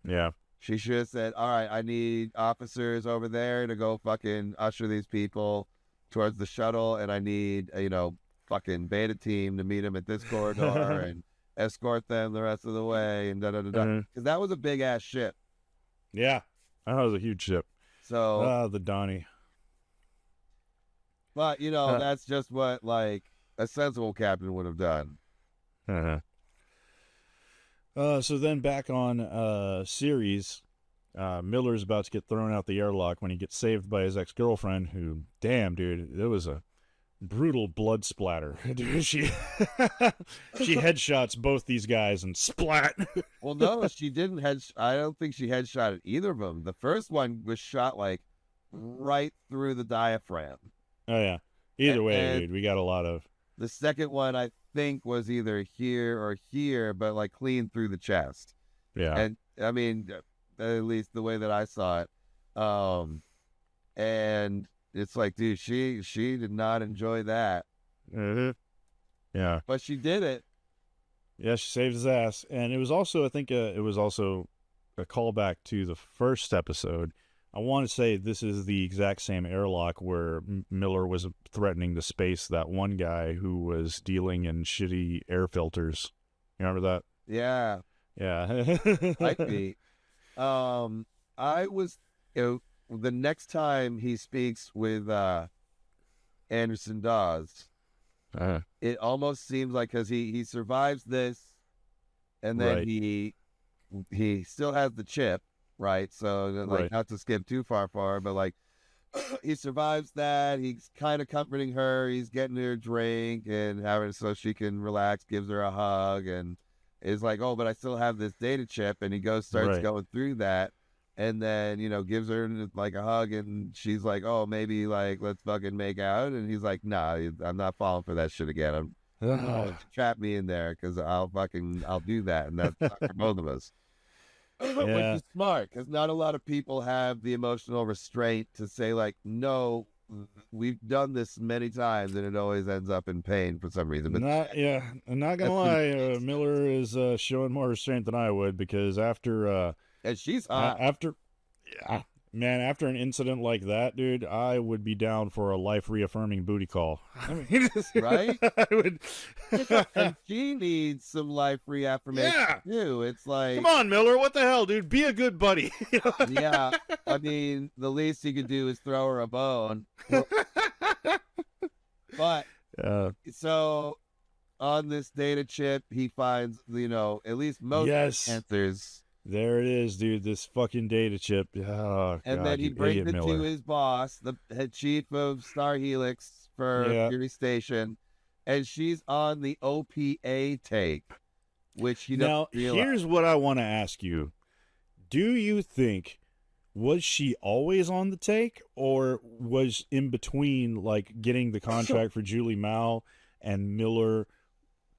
Speaker 3: Yeah,
Speaker 2: she should have said, "All right, I need officers over there to go fucking usher these people towards the shuttle, and I need fucking beta team to meet them at this corridor and escort them the rest of the way, and because that was a big ass ship."
Speaker 3: Yeah, that was a huge ship.
Speaker 2: So
Speaker 3: the Donnie.
Speaker 2: But that's just what like a sensible captain would have done.
Speaker 3: So then back on Ceres, Miller's about to get thrown out the airlock when he gets saved by his ex-girlfriend, who, damn, dude, it was a brutal blood splatter. Dude, she headshots both these guys and splat.
Speaker 2: Well, no, she didn't I don't think she headshotted either of them. The first one was shot like right through the diaphragm.
Speaker 3: Oh yeah. Either way, dude, we got a lot of.
Speaker 2: The second one I think was either here or here, but like clean through the chest.
Speaker 3: Yeah.
Speaker 2: And I mean, at least the way that I saw it. And it's like, dude, she did not enjoy that,
Speaker 3: Yeah.
Speaker 2: but she did it.
Speaker 3: Yeah, she saved his ass. And it was also, I think, it was also a callback to the first episode. I want to say this is the exact same airlock where Miller was threatening to space that one guy who was dealing in shitty air filters. You remember that?
Speaker 2: Yeah,
Speaker 3: Yeah.
Speaker 2: might be. I was, the next time he speaks with Anderson Dawes, it almost seems like because he survives this, and then
Speaker 3: Right.
Speaker 2: he still has the chip, right? So like
Speaker 3: Right.
Speaker 2: not to skip too far forward, but like he survives that. He's kind of comforting her. He's getting her a drink and having so she can relax. Gives her a hug and is like, oh, but I still have this data chip. And he starts
Speaker 3: Right.
Speaker 2: going through that, and then gives her like a hug, and she's like, oh, maybe like let's fucking make out. And he's like, nah, I'm not falling for that shit again. Trap me in there because I'll do that, and that's not for both of us. Which
Speaker 3: Yeah.
Speaker 2: is smart because not a lot of people have the emotional restraint to say like, no, we've done this many times and it always ends up in pain for some reason. But
Speaker 3: I'm not gonna lie. Miller is showing more restraint than I would, because after
Speaker 2: and she's hot.
Speaker 3: after an incident like that, dude, I would be down for a life reaffirming booty call. I mean,
Speaker 2: Right?
Speaker 3: I would.
Speaker 2: And she needs some life reaffirmation
Speaker 3: Yeah.
Speaker 2: too. It's like,
Speaker 3: Come on, Miller. What the hell, dude? Be a good buddy.
Speaker 2: yeah. I mean, the least you could do is throw her a bone. But so on this data chip, he finds at least most
Speaker 3: Yes.
Speaker 2: answers.
Speaker 3: There it is, dude. This fucking data chip. Oh,
Speaker 2: And
Speaker 3: God,
Speaker 2: then he
Speaker 3: you
Speaker 2: brings
Speaker 3: idiot,
Speaker 2: it
Speaker 3: Miller.
Speaker 2: to his boss, the head chief of Star Helix for
Speaker 3: Yeah.
Speaker 2: Fury Station, and she's on the OPA take, which he doesn't
Speaker 3: Now,
Speaker 2: realize.
Speaker 3: here's what I want to ask you. Do you think, was she always on the take, or was in between, like, getting the contract for Julie Mao and Miller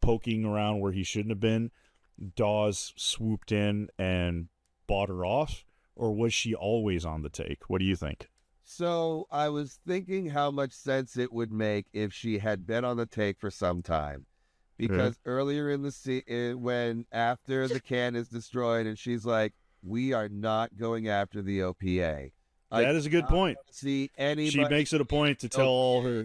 Speaker 3: poking around where he shouldn't have been, Dawes swooped in and bought her off? Or was she always on the take? What do you think?
Speaker 2: So I was thinking how much sense it would make if she had been on the take for some time. Because earlier in the when after the can is destroyed and she's like, we are not going after the OPA.
Speaker 3: That is a good point.
Speaker 2: See anybody?
Speaker 3: She makes it a point to tell all her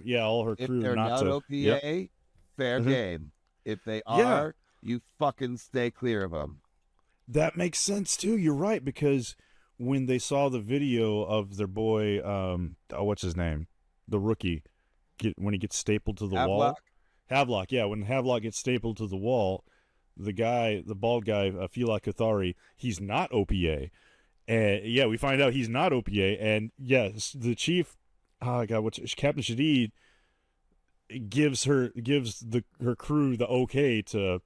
Speaker 2: if
Speaker 3: crew
Speaker 2: they're
Speaker 3: not
Speaker 2: not
Speaker 3: to.
Speaker 2: OPA,
Speaker 3: Yep.
Speaker 2: fair game. If they are, you fucking stay clear of them.
Speaker 3: That makes sense too. You're right, because when they saw the video of their boy, what's his name, the rookie, when he gets stapled to the wall, Havelock. Yeah, when Havelock gets stapled to the wall, the bald guy, Fila Kuthari, he's not OPA. And yeah, we find out he's not OPA, and yes, the chief, Captain Shadid, gives her crew the okay to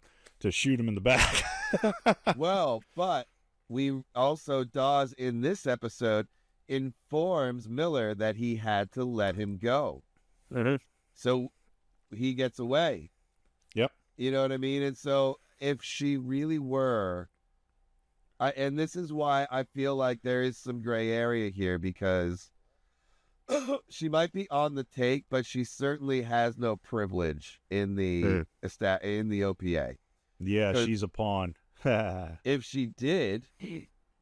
Speaker 3: shoot him in the back.
Speaker 2: Well, but we also Dawes in this episode informs Miller that he had to let him go. So he gets away.
Speaker 3: Yep.
Speaker 2: You know what I mean? And so if she really were, and this is why I feel like there is some gray area here, because she might be on the take, but she certainly has no privilege in the OPA.
Speaker 3: Yeah, she's a pawn.
Speaker 2: If she did,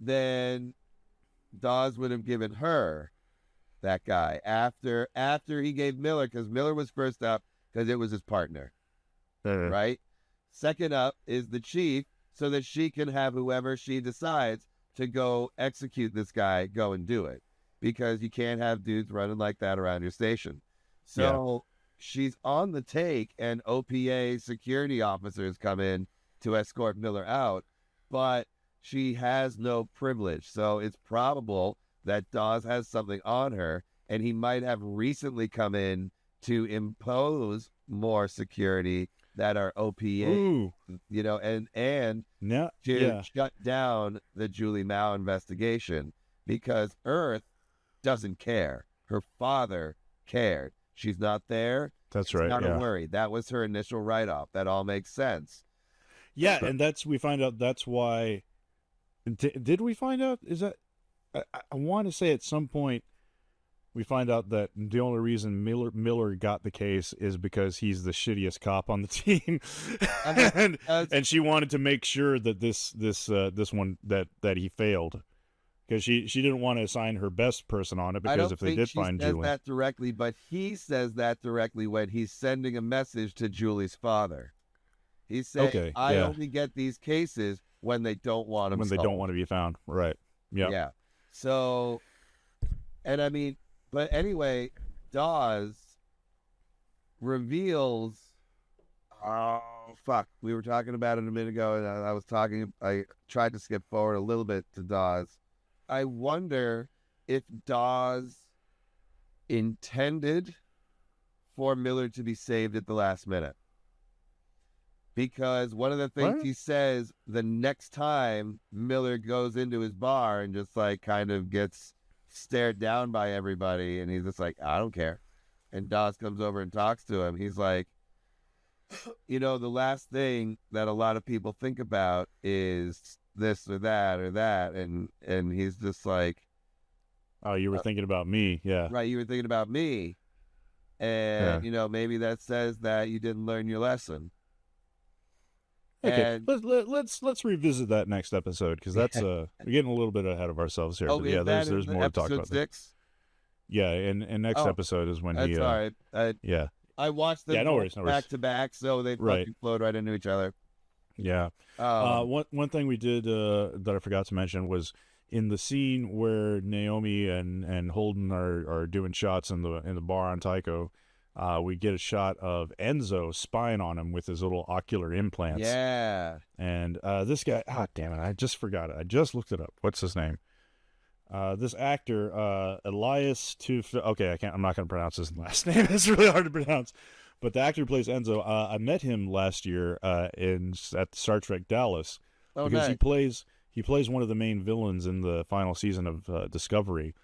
Speaker 2: then Dawes would have given her that guy after he gave Miller, because Miller was first up because it was his partner, right? Second up is the chief, so that she can have whoever she decides to go execute this guy, go and do it, because you can't have dudes running like that around your station. So she's on the take, and OPA security officers come in to escort Miller out, but she has no privilege. So it's probable that Dawes has something on her, and he might have recently come in to impose more security that are OPA, and shut down the Julie Mao investigation, because Earth doesn't care. Her father cared. She's not there.
Speaker 3: That's
Speaker 2: It's
Speaker 3: right.
Speaker 2: not a
Speaker 3: Yeah.
Speaker 2: worry. That was her initial write-off. That all makes sense.
Speaker 3: Yeah, and we find out that's why. Did we find out? Is that I want to say at some point we find out that the only reason Miller got the case is because he's the shittiest cop on the team,
Speaker 2: I mean,
Speaker 3: and she wanted to make sure that this one that he failed, because she didn't want to assign her best person on it,
Speaker 2: I
Speaker 3: because
Speaker 2: don't
Speaker 3: if they
Speaker 2: think
Speaker 3: did
Speaker 2: she
Speaker 3: find
Speaker 2: says
Speaker 3: Julie,
Speaker 2: that directly, but he says that directly when he's sending a message to Julie's father. He's saying,
Speaker 3: okay,
Speaker 2: I
Speaker 3: yeah,
Speaker 2: only get these cases when they don't want them
Speaker 3: when they don't
Speaker 2: solved.
Speaker 3: want to be found, right? Yeah,
Speaker 2: Yeah. So, and I mean, but anyway, Dawes reveals. Oh, fuck. We were talking about it a minute ago, and I tried to skip forward a little bit to Dawes. I wonder if Dawes intended for Miller to be saved at the last minute. Because one of the things
Speaker 3: what?
Speaker 2: he says the next time Miller goes into his bar and just like kind of gets stared down by everybody, and he's just like, I don't care. And Dawes comes over and talks to him. He's like, the last thing that a lot of people think about is this or that or that. And he's just like,
Speaker 3: Oh, you were thinking about me, yeah,
Speaker 2: right, you were thinking about me. And,
Speaker 3: yeah.
Speaker 2: maybe that says that you didn't learn your lesson.
Speaker 3: Okay,
Speaker 2: And
Speaker 3: let's revisit that next episode, because that's we're getting a little bit ahead of ourselves here. But
Speaker 2: is
Speaker 3: yeah,
Speaker 2: that
Speaker 3: there's
Speaker 2: in
Speaker 3: more to talk
Speaker 2: episode
Speaker 3: about.
Speaker 2: 6?
Speaker 3: Yeah, and next
Speaker 2: Oh,
Speaker 3: episode is when
Speaker 2: that's
Speaker 3: he
Speaker 2: all right.
Speaker 3: yeah,
Speaker 2: I watched them
Speaker 3: yeah, no worries, no worries.
Speaker 2: back to back, so they
Speaker 3: Right.
Speaker 2: fucking flowed right into each other.
Speaker 3: Yeah. One thing we did that I forgot to mention was in the scene where Naomi and Holden are doing shots in the bar on Tycho. We get a shot of Enzo spying on him with his little ocular implants.
Speaker 2: Yeah.
Speaker 3: And this guy, damn it, I just forgot it. I just looked it up. What's his name? This actor, Elias okay, I'm not going to pronounce his last name. It's really hard to pronounce. But the actor who plays Enzo, I met him last year at Star Trek Dallas,
Speaker 2: Oh,
Speaker 3: because
Speaker 2: nice.
Speaker 3: he plays one of the main villains in the final season of Discovery,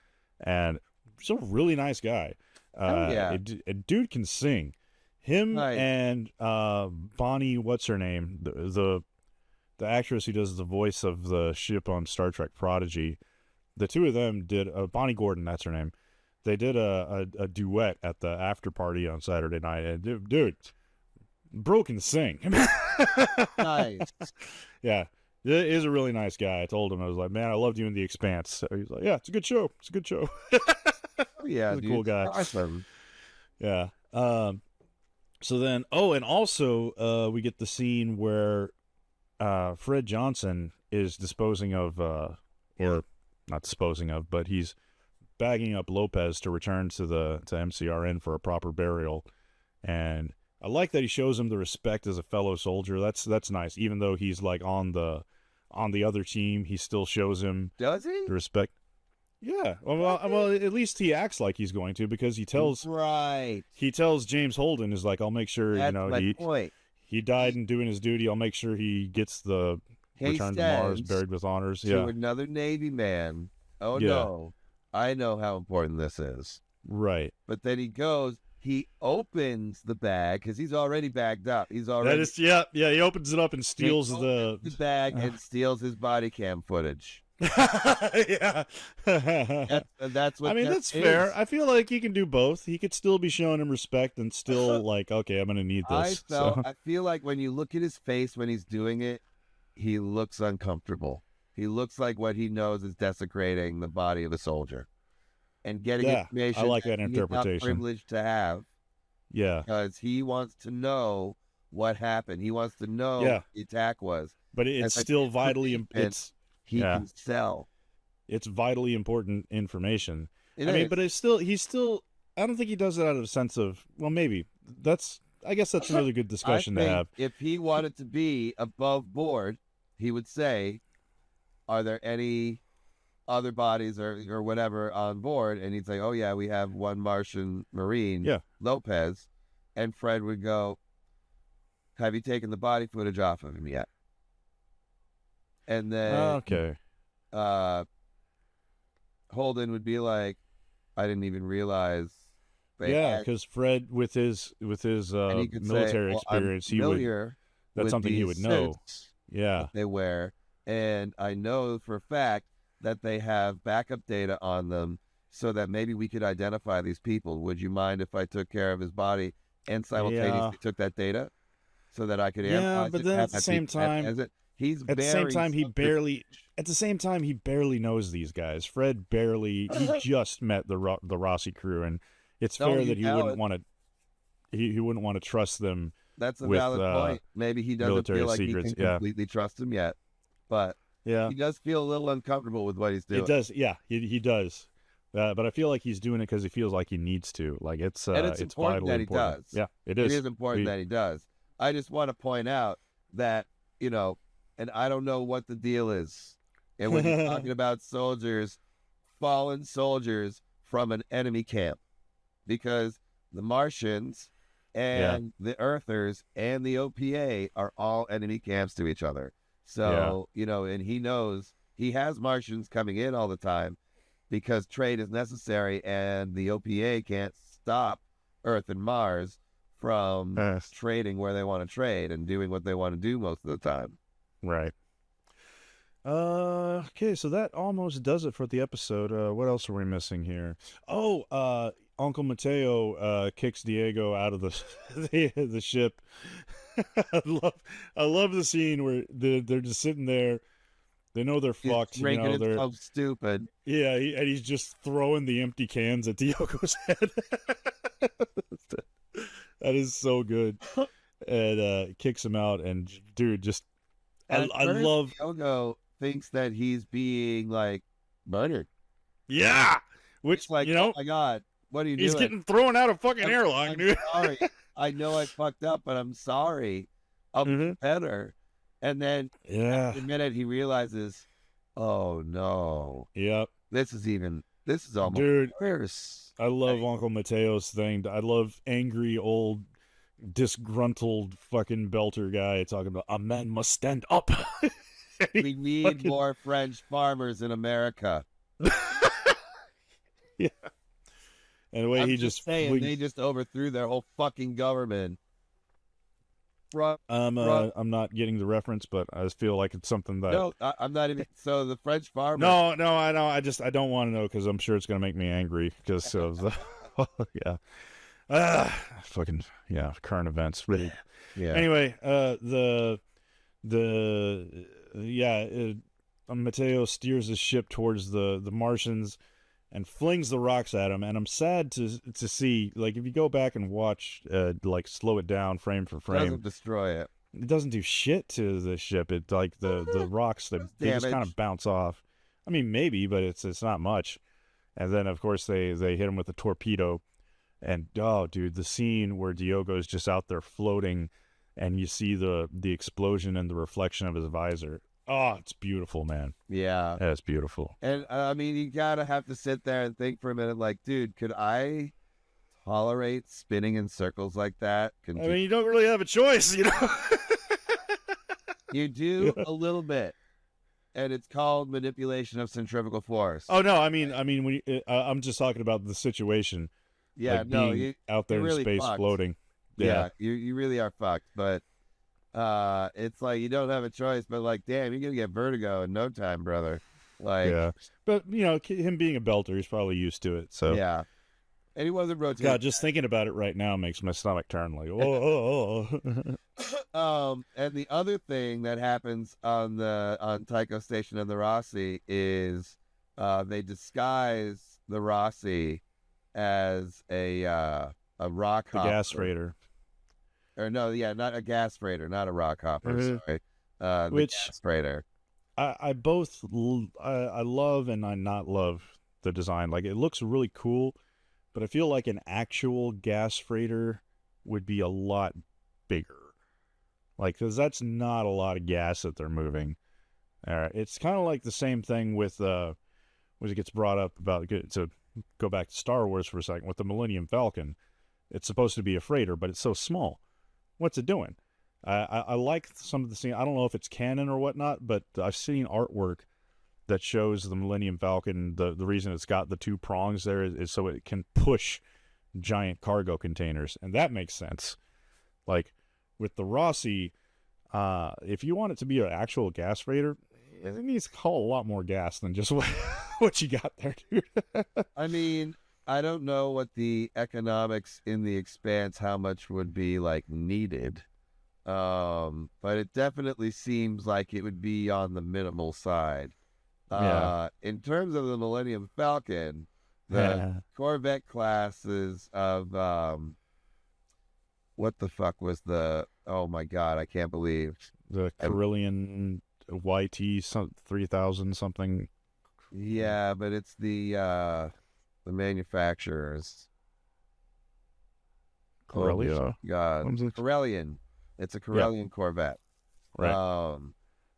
Speaker 3: and he's a really nice guy.
Speaker 2: Oh, yeah.
Speaker 3: A dude can sing. Him
Speaker 2: Nice.
Speaker 3: and Bonnie, what's her name, the actress who does the voice of the ship on Star Trek Prodigy. The two of them did Bonnie Gordon, that's her name. They did a duet at the after party on Saturday night, and dude, bro can sing.
Speaker 2: Nice.
Speaker 3: Yeah, he is a really nice guy. I told him, I was like, man, I loved you in The Expanse. So he's like, yeah, it's a good show. It's a good show.
Speaker 2: Oh, yeah,
Speaker 3: He's a
Speaker 2: dude.
Speaker 3: cool guy.
Speaker 2: Awesome.
Speaker 3: Yeah. So then, and also we get the scene where Fred Johnson is disposing of, or not disposing of, but he's bagging up Lopez to return to MCRN for a proper burial. And I like that he shows him the respect as a fellow soldier. That's nice. Even though he's like on the other team, he still shows him
Speaker 2: Does he?
Speaker 3: the respect. Yeah. Well, at least he acts like he's going to, because he tells James Holden, is like, I'll make sure,
Speaker 2: That's my point.
Speaker 3: he died in doing his duty. I'll make sure he gets the return to Mars, buried with honors.
Speaker 2: To another Navy man. Oh,
Speaker 3: yeah.
Speaker 2: no. I know how important this is.
Speaker 3: Right.
Speaker 2: But then he opens the bag because he's already bagged up. He's already.
Speaker 3: Yeah. He opens it up and steals the
Speaker 2: bag and steals his body cam footage.
Speaker 3: Yeah.
Speaker 2: That's what.
Speaker 3: I mean, that's fair. I feel like he can do both. He could still be showing him respect and still like, okay, I'm gonna need this.
Speaker 2: I feel like when you look at his face when he's doing it, he looks uncomfortable. He looks like what he knows is desecrating the body of a soldier, and getting information.
Speaker 3: I like that interpretation.
Speaker 2: He's not privileged to have.
Speaker 3: Yeah,
Speaker 2: because he wants to know what happened. He wants to know what the attack was.
Speaker 3: But it's still vitally important.
Speaker 2: He can sell.
Speaker 3: It's vitally important information.
Speaker 2: I mean,
Speaker 3: but he's still. I don't think he does it out of a sense of, well, maybe I guess that's another good discussion to have.
Speaker 2: If he wanted to be above board, he would say, are there any other bodies or whatever on board? And he'd say, oh, yeah, we have one Martian Marine, Lopez. And Fred would go, have you taken the body footage off of him yet? And then Holden would be like, I didn't even realize
Speaker 3: Yeah, because Fred, with his
Speaker 2: and he could say,
Speaker 3: military
Speaker 2: "Well, I'm
Speaker 3: experience,
Speaker 2: familiar
Speaker 3: that's
Speaker 2: with
Speaker 3: something he
Speaker 2: these
Speaker 3: would know.
Speaker 2: suits
Speaker 3: Yeah,
Speaker 2: that they wear, and I know for a fact that they have backup data on them, so that maybe we could identify these people. Would you mind if I took care of his body and
Speaker 3: yeah,
Speaker 2: simultaneously took that data so that I could
Speaker 3: yeah.
Speaker 2: analyze
Speaker 3: But
Speaker 2: it,
Speaker 3: then
Speaker 2: have that be as it?" He's very
Speaker 3: at the same time, he barely knows these guys. Fred barely. He just met the Rossi crew, and it's
Speaker 2: no,
Speaker 3: fair
Speaker 2: you
Speaker 3: that he
Speaker 2: know
Speaker 3: wouldn't
Speaker 2: it.
Speaker 3: want to. He wouldn't want to trust them
Speaker 2: That's a
Speaker 3: with
Speaker 2: valid point. Maybe he doesn't feel
Speaker 3: military
Speaker 2: like he
Speaker 3: secrets.
Speaker 2: can
Speaker 3: Yeah,
Speaker 2: completely trust him yet, but
Speaker 3: yeah.
Speaker 2: he does feel a little uncomfortable with what he's
Speaker 3: It
Speaker 2: doing.
Speaker 3: does. Yeah, he does. But I feel like he's doing it because he feels like he needs to. Like
Speaker 2: And it's
Speaker 3: it's
Speaker 2: important
Speaker 3: vitally
Speaker 2: that he
Speaker 3: important.
Speaker 2: does.
Speaker 3: Yeah, it
Speaker 2: It
Speaker 3: is.
Speaker 2: is important
Speaker 3: He,
Speaker 2: that he does. I just want to point out that, and I don't know what the deal is. And when you're talking about soldiers, fallen soldiers from an enemy camp, because the Martians
Speaker 3: yeah,
Speaker 2: and the Earthers and the OPA are all enemy camps to each other.
Speaker 3: yeah.
Speaker 2: So, and he knows he has Martians coming in all the time because trade is necessary and the OPA can't stop Earth and Mars from trading where they want to trade and doing what they want to do most of the time.
Speaker 3: Right. Okay, so that almost does it for the episode. What else are we missing here? Oh, Uncle Mateo kicks Diego out of the ship. I love the scene where they're just sitting there. They know they're
Speaker 2: He's
Speaker 3: fucked.
Speaker 2: drinking
Speaker 3: They're
Speaker 2: himself stupid.
Speaker 3: yeah, and he's just throwing the empty cans at Diogo's head. That is so good. And kicks him out, and dude, just I love.
Speaker 2: Diogo thinks that he's being like murdered.
Speaker 3: Yeah, which
Speaker 2: It's like, oh my god, what are you
Speaker 3: he's
Speaker 2: doing?
Speaker 3: getting thrown out of fucking airlock,
Speaker 2: I'm
Speaker 3: dude.
Speaker 2: sorry. I know I fucked up, but I'm sorry. I'll be better. And then
Speaker 3: Yeah,
Speaker 2: after a minute he realizes, oh no,
Speaker 3: yep,
Speaker 2: this is almost
Speaker 3: dude.
Speaker 2: worse.
Speaker 3: I love Uncle Mateo's thing. I love angry old disgruntled fucking belter guy talking about a man must stand up.
Speaker 2: We need more French farmers in America.
Speaker 3: Yeah. And the way
Speaker 2: I'm
Speaker 3: he
Speaker 2: just saying, they just overthrew their whole fucking government.
Speaker 3: I'm not getting the reference, but I just feel like it's something that.
Speaker 2: No, I'm not even. So the French farmers.
Speaker 3: No, I know. I don't want to know because I'm sure it's gonna make me angry because of the. Yeah. Fucking yeah, current events. Really.
Speaker 2: Yeah.
Speaker 3: Anyway, Mateo steers his ship towards the Martians and flings the rocks at him, and I'm sad to see, like, if you go back and watch, like, slow it down frame for frame,
Speaker 2: doesn't destroy it.
Speaker 3: It doesn't do shit to the ship. It like the rocks they just kind of bounce off. I mean, maybe, but it's not much. And then of course they hit him with a torpedo, and oh, dude, the scene where Diogo's just out there floating, and you see the explosion and the reflection of his visor. Oh, it's beautiful, man.
Speaker 2: Yeah.
Speaker 3: It's beautiful.
Speaker 2: And I mean, you gotta have to sit there and think for a minute, like, dude, could I tolerate spinning in circles like that?
Speaker 3: I mean, you don't really have a choice, you know.
Speaker 2: You do a little bit, and it's called manipulation of centrifugal force.
Speaker 3: Oh no, I mean, when I'm just talking about the situation.
Speaker 2: Yeah,
Speaker 3: like
Speaker 2: no,
Speaker 3: being out there in
Speaker 2: really
Speaker 3: space
Speaker 2: fucked.
Speaker 3: floating.
Speaker 2: Yeah, you really are fucked. But it's like you don't have a choice. But like, damn, you're gonna get vertigo in no time, brother. Like,
Speaker 3: yeah, but you know, him being a belter, he's probably used to it. So
Speaker 2: yeah, and he wasn't rotating.
Speaker 3: God, just thinking about it right now makes my stomach turn. Like, oh.
Speaker 2: And the other thing that happens on Tycho Station and the Rossi is they disguise the Rossi as a rock hopper.
Speaker 3: The gas freighter.
Speaker 2: Or no, yeah, not a gas freighter, not a rock hopper. Sorry, the gas freighter.
Speaker 3: I love and I not love the design. Like, it looks really cool, but I feel like an actual gas freighter would be a lot bigger. Like, because that's not a lot of gas that they're moving. It's kind of like the same thing with when it gets brought up about, to go back to Star Wars for a second, with the Millennium Falcon. It's supposed to be a freighter, but it's so small. What's it doing? I like some of the scene. I don't know if it's canon or whatnot, but I've seen artwork that shows the Millennium Falcon. The reason it's got the two prongs there is so it can push giant cargo containers, and that makes sense. Like with the Rossi, if you want it to be an actual gas freighter, it needs to haul a lot more gas than just what you got there, dude.
Speaker 2: I mean, I don't know what the economics in the Expanse, how much would be like needed. But it definitely seems like it would be on the minimal side.
Speaker 3: Yeah.
Speaker 2: In terms of the Millennium Falcon, the Corvette classes of what the fuck was the? Oh my god, I can't believe
Speaker 3: The Carillion YT 3000 something.
Speaker 2: Yeah, but it's the manufacturers.
Speaker 3: Corellia?
Speaker 2: Oh god, Corellian. It's a Corellian Corvette.
Speaker 3: Right.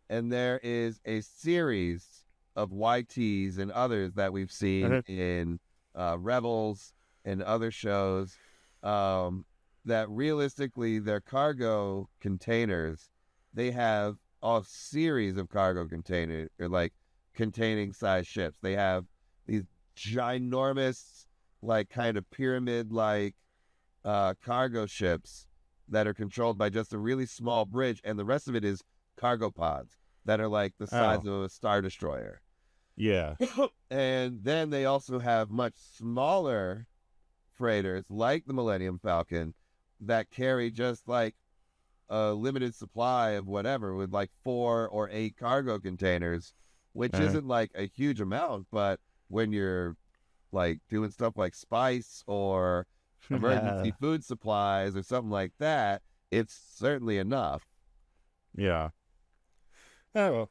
Speaker 2: And there is a series of YTs and others that we've seen in Rebels and other shows that realistically their cargo containers, they have a series of cargo containers, or like containing size ships. They have these ginormous, like kind of pyramid like cargo ships that are controlled by just a really small bridge, and the rest of it is cargo pods that are like the size of a Star Destroyer.
Speaker 3: Yeah.
Speaker 2: And then they also have much smaller freighters like the Millennium Falcon that carry just like a limited supply of whatever with like 4 or 8 cargo containers, which isn't like a huge amount, but when you're like doing stuff like spice or emergency food supplies or something like that, it's certainly enough.
Speaker 3: Yeah. Oh, well.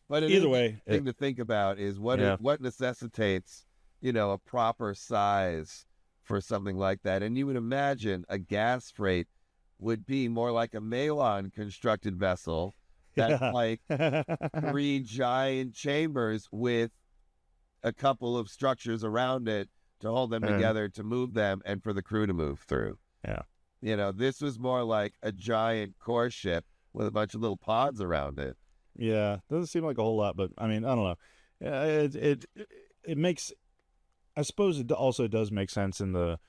Speaker 2: But
Speaker 3: Either way,
Speaker 2: thing to think about is what necessitates, a proper size for something like that. And you would imagine a gas freight would be more like a Malon constructed vessel that's like 3 giant chambers with a couple of structures around it to hold them together, to move them, and for the crew to move through.
Speaker 3: Yeah.
Speaker 2: This was more like a giant core ship with a bunch of little pods around it.
Speaker 3: Yeah, doesn't seem like a whole lot, but I mean, I don't know. Yeah, it makes. I suppose it also does make sense in the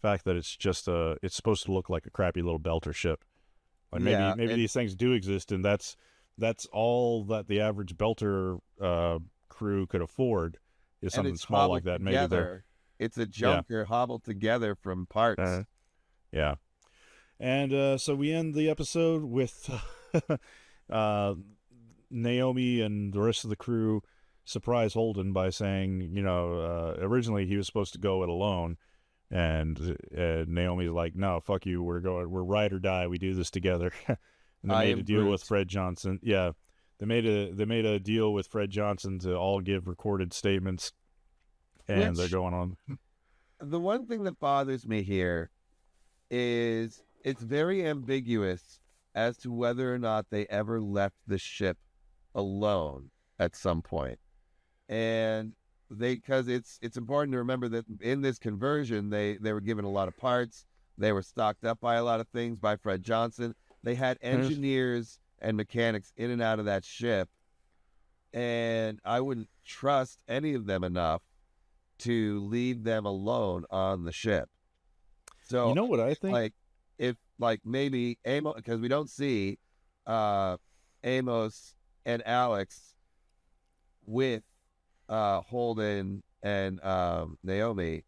Speaker 3: fact that it's just it's supposed to look like a crappy little belter ship. Like maybe these things do exist, and that's all that the average belter crew could afford is something small like that. Maybe
Speaker 2: it's a junker hobbled together from parts.
Speaker 3: Yeah, and so we end the episode with Naomi and the rest of the crew surprise Holden by saying, originally he was supposed to go it alone, and Naomi's like, no, fuck you, we're ride or die, we do this together. And they made a deal with Fred Johnson. Yeah, they made a deal with Fred Johnson to all give recorded statements, and they're going on.
Speaker 2: The one thing that bothers me here is it's very ambiguous as to whether or not they ever left the ship alone at some point. And because it's important to remember that in this conversion, they were given a lot of parts. They were stocked up by a lot of things by Fred Johnson. They had engineers and mechanics in and out of that ship. And I wouldn't trust any of them enough to leave them alone on the ship. So,
Speaker 3: you know what I think?
Speaker 2: Like, if like maybe Amos, because we don't see Amos and Alex with Holden and Naomi,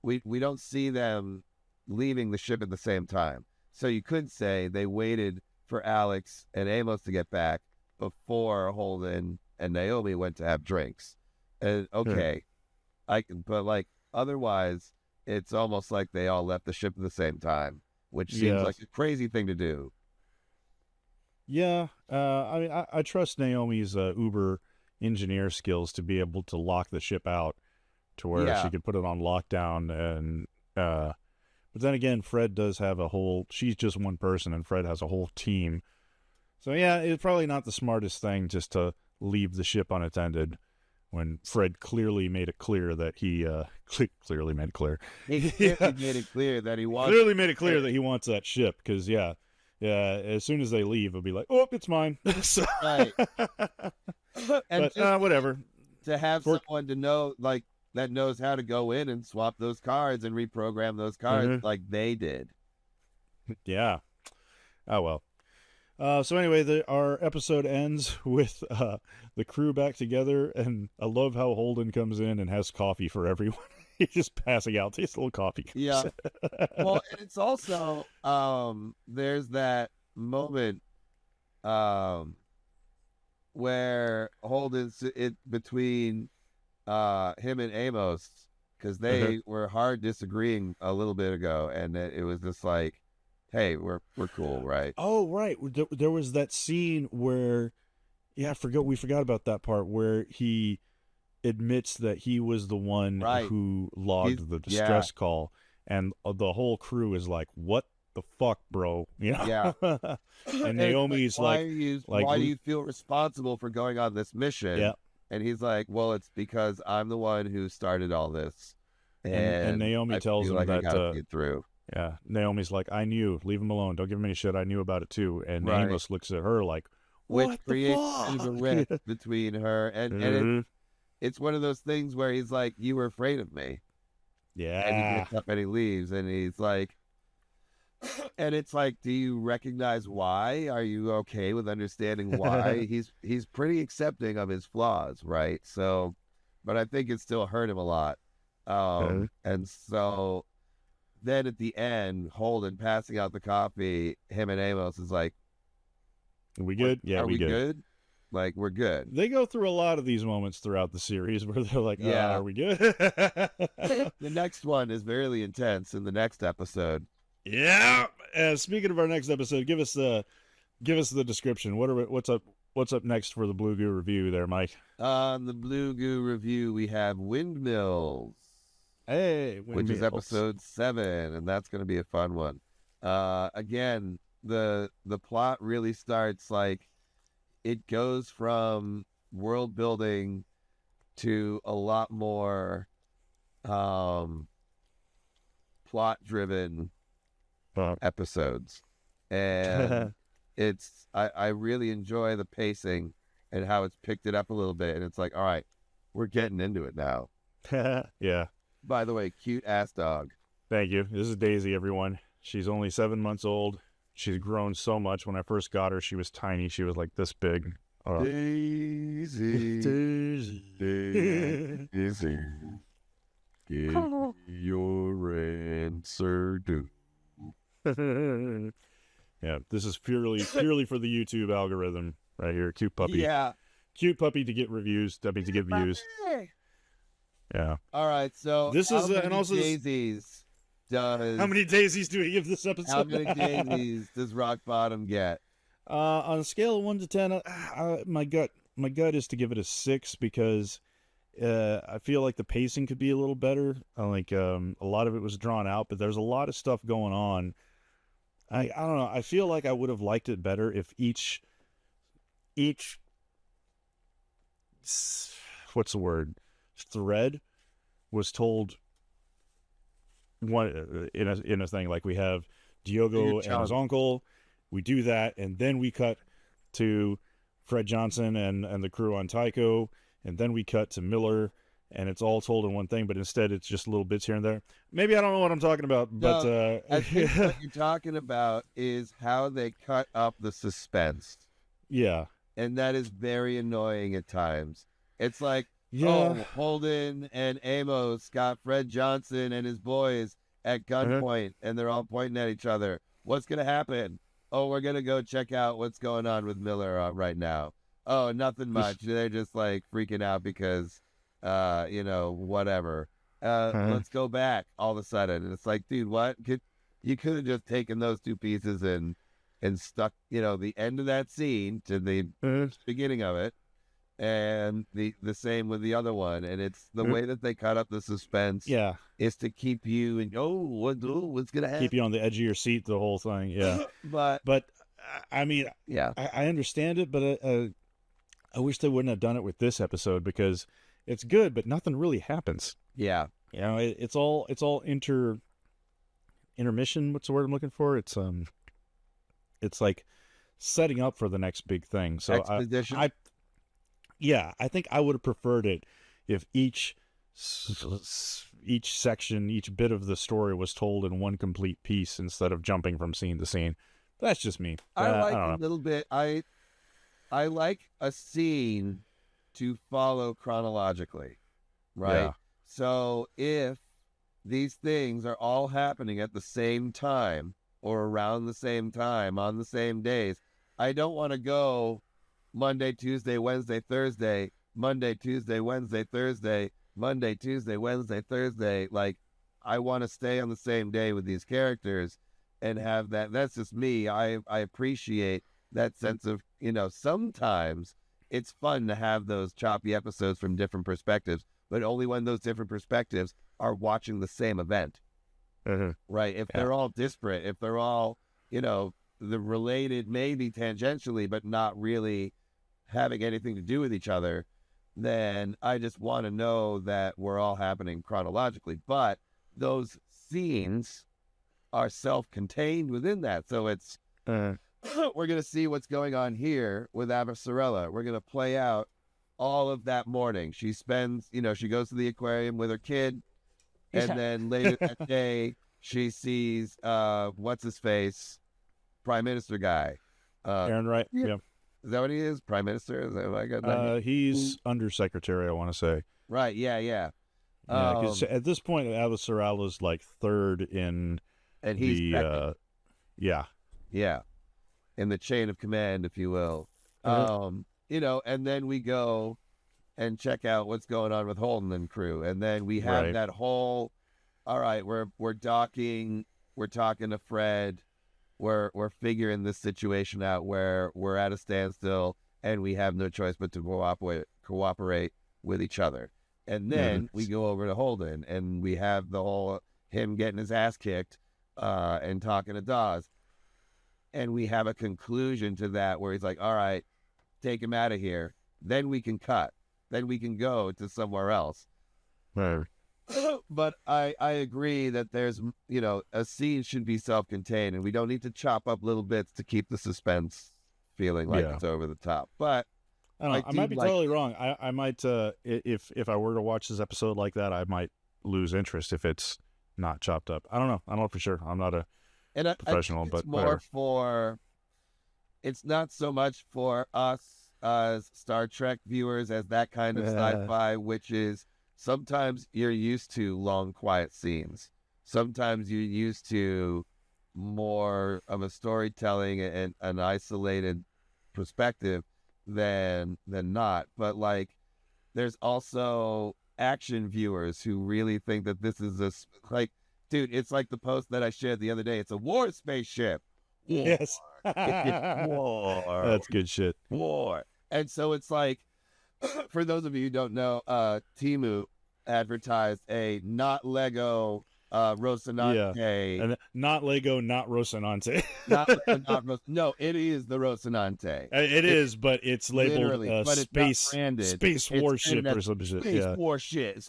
Speaker 2: we don't see them leaving the ship at the same time. So you could say they waited for Alex and Amos to get back before Holden and Naomi went to have drinks. And but like otherwise, it's almost like they all left the ship at the same time, which seems like a crazy thing to do.
Speaker 3: Yeah, I mean, I trust Naomi's Uber engineer skills to be able to lock the ship out to where she could put it on lockdown. And but then again, Fred does have she's just one person, and Fred has a whole team. So yeah, it's probably not the smartest thing just to leave the ship unattended when Fred clearly made it clear that he clearly made it clear.
Speaker 2: He made it clear that he wants.
Speaker 3: Clearly made it clear that he wants that ship, because yeah, as soon as they leave, it'll be like, oh, it's mine. So,
Speaker 2: right.
Speaker 3: But whatever.
Speaker 2: To have someone to know, like, that knows how to go in and swap those cards and reprogram those cards like they did.
Speaker 3: Yeah. Oh, well. So anyway, our episode ends with the crew back together, and I love how Holden comes in and has coffee for everyone. He's just passing out these little coffee cups.
Speaker 2: Yeah. Well, and it's also there's that moment where Holden's between him and Amos, because they were hard disagreeing a little bit ago, and it was just like, hey, we're cool, right?
Speaker 3: Oh, right. There was that scene where, yeah, we forgot about that part where he admits that he was the one who logged the distress call, and the whole crew is like, "What the fuck, bro?" You know?
Speaker 2: Yeah.
Speaker 3: And Naomi's
Speaker 2: why do you feel responsible for going on this mission?
Speaker 3: Yeah.
Speaker 2: And he's like, well, it's because I'm the one who started all this.
Speaker 3: And Naomi tells him
Speaker 2: I
Speaker 3: that
Speaker 2: gotta get through.
Speaker 3: Yeah, Naomi's like, I knew, leave him alone, don't give him any shit, I knew about it too. And Amos looks at her like, what
Speaker 2: which
Speaker 3: the
Speaker 2: creates
Speaker 3: fuck?
Speaker 2: kind of a rift between her and it's one of those things where he's like, you were afraid of me.
Speaker 3: Yeah.
Speaker 2: And he gets up and he leaves, and he's like, and it's like, do you recognize why? Are you okay with understanding why? He's pretty accepting of his flaws, right? So, but I think it still hurt him a lot. And so then at the end, Holden passing out the coffee, him and Amos is like,
Speaker 3: are we good? Yeah,
Speaker 2: are we good? Like, we're good.
Speaker 3: They go through a lot of these moments throughout the series where they're like, are we good?
Speaker 2: The next one is very intense in the next episode.
Speaker 3: Yeah. Speaking of our next episode, give us the description. What's up next for the Blue Goo review there, Mike?
Speaker 2: On the Blue Goo review, we have Windmills.
Speaker 3: Hey,
Speaker 2: which is episode 7, and that's going to be a fun one. Again, the plot really starts like, it goes from world building to a lot more plot driven episodes, and I really enjoy the pacing and how it's picked it up a little bit, and it's like, all right, we're getting into it now.
Speaker 3: Yeah.
Speaker 2: By the way, cute ass dog.
Speaker 3: Thank you. This is Daisy, everyone. She's only 7 months old. She's grown so much. When I first got her, she was tiny. She was like this big.
Speaker 2: Daisy,
Speaker 3: Daisy,
Speaker 2: Daisy, give your answer to.
Speaker 3: Yeah, this is purely for the YouTube algorithm right here. Cute puppy.
Speaker 2: Yeah,
Speaker 3: cute puppy to get reviews. I mean, to get views. Yeah.
Speaker 2: All right. So
Speaker 3: this is and also
Speaker 2: daisies does.
Speaker 3: How many daisies do we give this episode?
Speaker 2: How many daisies does Rock Bottom get?
Speaker 3: On a scale of 1 to 10, my gut is to give it a 6 because I feel like the pacing could be a little better. Like a lot of it was drawn out, but there's a lot of stuff going on. I don't know. I feel like I would have liked it better if each what's the word? Thread was told one in a thing. Like we have Diogo and his uncle, we do that, and then we cut to Fred Johnson and the crew on Tycho, and then we cut to Miller, and it's all told in one thing, but instead it's just little bits here and there. Maybe I don't know what I'm talking about, but
Speaker 2: I think what you're talking about is how they cut up the suspense.
Speaker 3: Yeah.
Speaker 2: And that is very annoying at times. It's like, Holden and Amos got Fred Johnson and his boys at gunpoint, and they're all pointing at each other. What's going to happen? Oh, we're going to go check out what's going on with Miller right now. Oh, nothing much. They're just like freaking out because, whatever. Let's go back all of a sudden. And it's like, dude, what? You could have just taken those two pieces and stuck, the end of that scene to the beginning of it. And the same with the other one, and it's the way that they cut up the suspense.
Speaker 3: Yeah,
Speaker 2: is to keep you and what's gonna happen?
Speaker 3: Keep you on the edge of your seat the whole thing. Yeah,
Speaker 2: but
Speaker 3: I mean,
Speaker 2: yeah,
Speaker 3: I understand it, but I wish they wouldn't have done it with this episode because it's good, but nothing really happens.
Speaker 2: Yeah,
Speaker 3: it's all intermission. What's the word I'm looking for? It's like setting up for the next big thing. So
Speaker 2: exposition.
Speaker 3: I think I would have preferred it if each each section, each bit of the story was told in one complete piece instead of jumping from scene to scene. That's just me.
Speaker 2: I
Speaker 3: I
Speaker 2: like
Speaker 3: don't
Speaker 2: a
Speaker 3: know.
Speaker 2: little bit. I like a scene to follow chronologically, right?
Speaker 3: Yeah.
Speaker 2: So if these things are all happening at the same time or around the same time on the same days, I don't want to go Monday, Tuesday, Wednesday, Thursday, Monday, Tuesday, Wednesday, Thursday, Monday, Tuesday, Wednesday, Thursday. Like, I want to stay on the same day with these characters and have that. That's just me. I appreciate that sense of, sometimes it's fun to have those choppy episodes from different perspectives, but only when those different perspectives are watching the same event, right? If
Speaker 3: Yeah.
Speaker 2: they're all disparate, if they're all, the related maybe tangentially, but not really having anything to do with each other, then I just want to know that we're all happening chronologically. But those scenes are self-contained within that. So it's, we're going to see what's going on here with Avasarala. We're going to play out all of that morning. She spends, she goes to the aquarium with her kid. And then later that day, she sees, what's his face? Prime Minister guy.
Speaker 3: Aaron Wright. Yeah.
Speaker 2: Is that what he is? Prime Minister? Is that what I got that?
Speaker 3: He's undersecretary, I want to say.
Speaker 2: Right. Yeah. Yeah.
Speaker 3: Yeah, because at this point, Avasarala's like third in
Speaker 2: and he's
Speaker 3: the
Speaker 2: yeah, in the chain of command, if you will. And then we go and check out what's going on with Holden and crew, and then we have that whole. All right, we're docking. We're talking to Fred. We're figuring this situation out where we're at a standstill and we have no choice but to cooperate with each other. And then we go over to Holden and we have the whole him getting his ass kicked and talking to Dawes. And we have a conclusion to that where he's like, all right, take him out of here. Then we can cut. Then we can go to somewhere else.
Speaker 3: Right.
Speaker 2: But I agree that there's, a scene should be self-contained and we don't need to chop up little bits to keep the suspense feeling like it's over the top. But
Speaker 3: I don't know. I might be totally wrong. I might, if I were to watch this episode like that, I might lose interest if it's not chopped up. I don't know. I don't know for sure. I'm not a professional, but
Speaker 2: more it's not so much for us as Star Trek viewers as that kind of sci-fi, which is sometimes you're used to long, quiet scenes. Sometimes you're used to more of a storytelling and an isolated perspective than not. But like, there's also action viewers who really think that this is dude, it's like the post that I shared the other day. It's a war spaceship. War.
Speaker 3: Yes.
Speaker 2: War.
Speaker 3: That's good shit.
Speaker 2: War. And so it's like, for those of you who don't know, Temu advertised a not Lego Rocinante.
Speaker 3: Yeah. And not Lego, not Rocinante.
Speaker 2: No, it is the Rocinante.
Speaker 3: It is, but it's labeled
Speaker 2: but
Speaker 3: space,
Speaker 2: it's
Speaker 3: space warship or some shit.
Speaker 2: Space warship.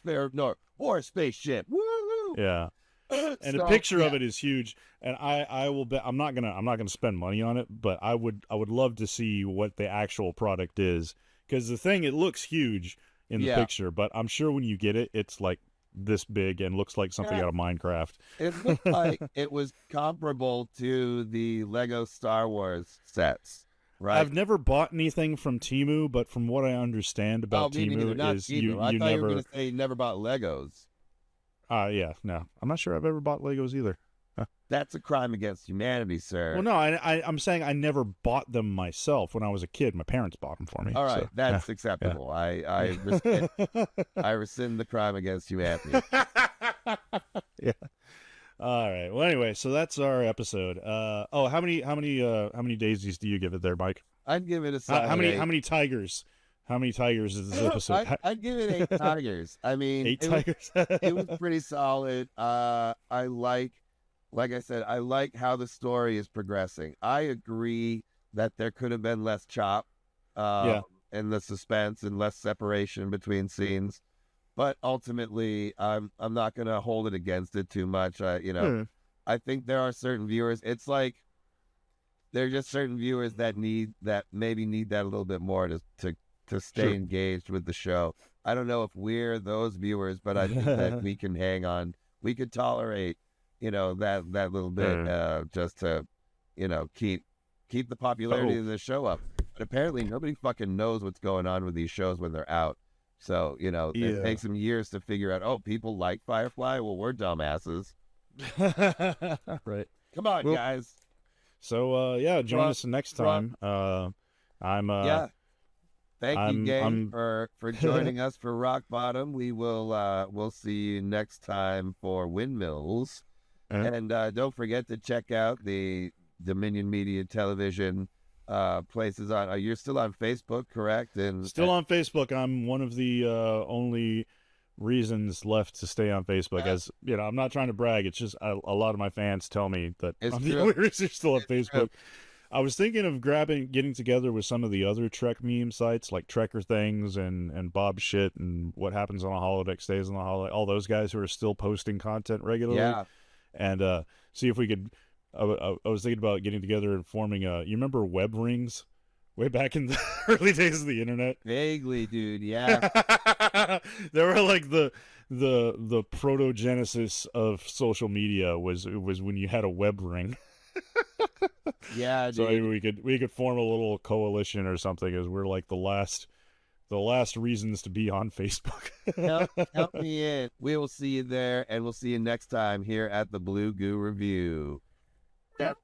Speaker 2: War spaceship. Woo!
Speaker 3: Yeah. And the picture of it is huge, and I will bet I'm not gonna spend money on it, but I would love to see what the actual product is, because the thing, it looks huge in the picture, but I'm sure when you get it, it's like this big and looks like something out of Minecraft.
Speaker 2: It looked like it was comparable to the Lego Star Wars sets. Right.
Speaker 3: I've never bought anything from Temu, but from what I understand about Temu is you
Speaker 2: I thought you were
Speaker 3: never
Speaker 2: going to say you never bought Legos.
Speaker 3: Yeah, no. I'm not sure I've ever bought Legos either.
Speaker 2: That's a crime against humanity, sir.
Speaker 3: Well, no, I'm saying I never bought them myself. When I was a kid, my parents bought them for me.
Speaker 2: All right,
Speaker 3: so,
Speaker 2: that's acceptable. I rescind the crime against humanity.
Speaker 3: Yeah. All right. Well, anyway, so that's our episode. How many daisies do you give it there, Mike?
Speaker 2: I'd give it a solid
Speaker 3: how many tigers? How many tigers is this episode?
Speaker 2: I'd give it 8 tigers. I mean,
Speaker 3: 8 tigers.
Speaker 2: It was pretty solid. I like I said, I like how the story is progressing. I agree that there could have been less chop, and the suspense and less separation between scenes. But ultimately, I'm not gonna hold it against it too much. I think there are certain viewers. It's like there are just certain viewers that maybe need that a little bit more to stay engaged with the show. I don't know if we're those viewers, but I think that we can hang on. We could tolerate, that little bit, just to, keep the popularity of the show up. But apparently, nobody fucking knows what's going on with these shows when they're out. So, it takes them years to figure out, oh, people like Firefly? Well, we're dumbasses.
Speaker 3: Right.
Speaker 2: Come on, guys.
Speaker 3: So, yeah, join us next time.
Speaker 2: Yeah. Thank you, gang, for joining us for Rock Bottom. We'll see you next time for Windmills. And don't forget to check out the Dominion Media Television places on. You're still on Facebook, correct? And
Speaker 3: still on Facebook. I'm one of the only reasons left to stay on Facebook. As I'm not trying to brag. It's just a lot of my fans tell me that I'm the only reason still on Facebook. I was thinking of getting together with some of the other Trek meme sites like Trekker Things and Bob Shit and What Happens on a Holodeck Stays on the Holodeck. All those guys who are still posting content regularly.
Speaker 2: Yeah.
Speaker 3: And see if we could. I was thinking about getting together and forming you remember web rings way back in the early days of the internet?
Speaker 2: Vaguely, dude. Yeah.
Speaker 3: They were like the protogenesis of social media was when you had a web ring.
Speaker 2: Yeah,
Speaker 3: so
Speaker 2: dude.
Speaker 3: we could form a little coalition or something, as we're like the last reasons to be on Facebook.
Speaker 2: help me in. We will see you there, and we'll see you next time here at the Blue Goo Review. Yep.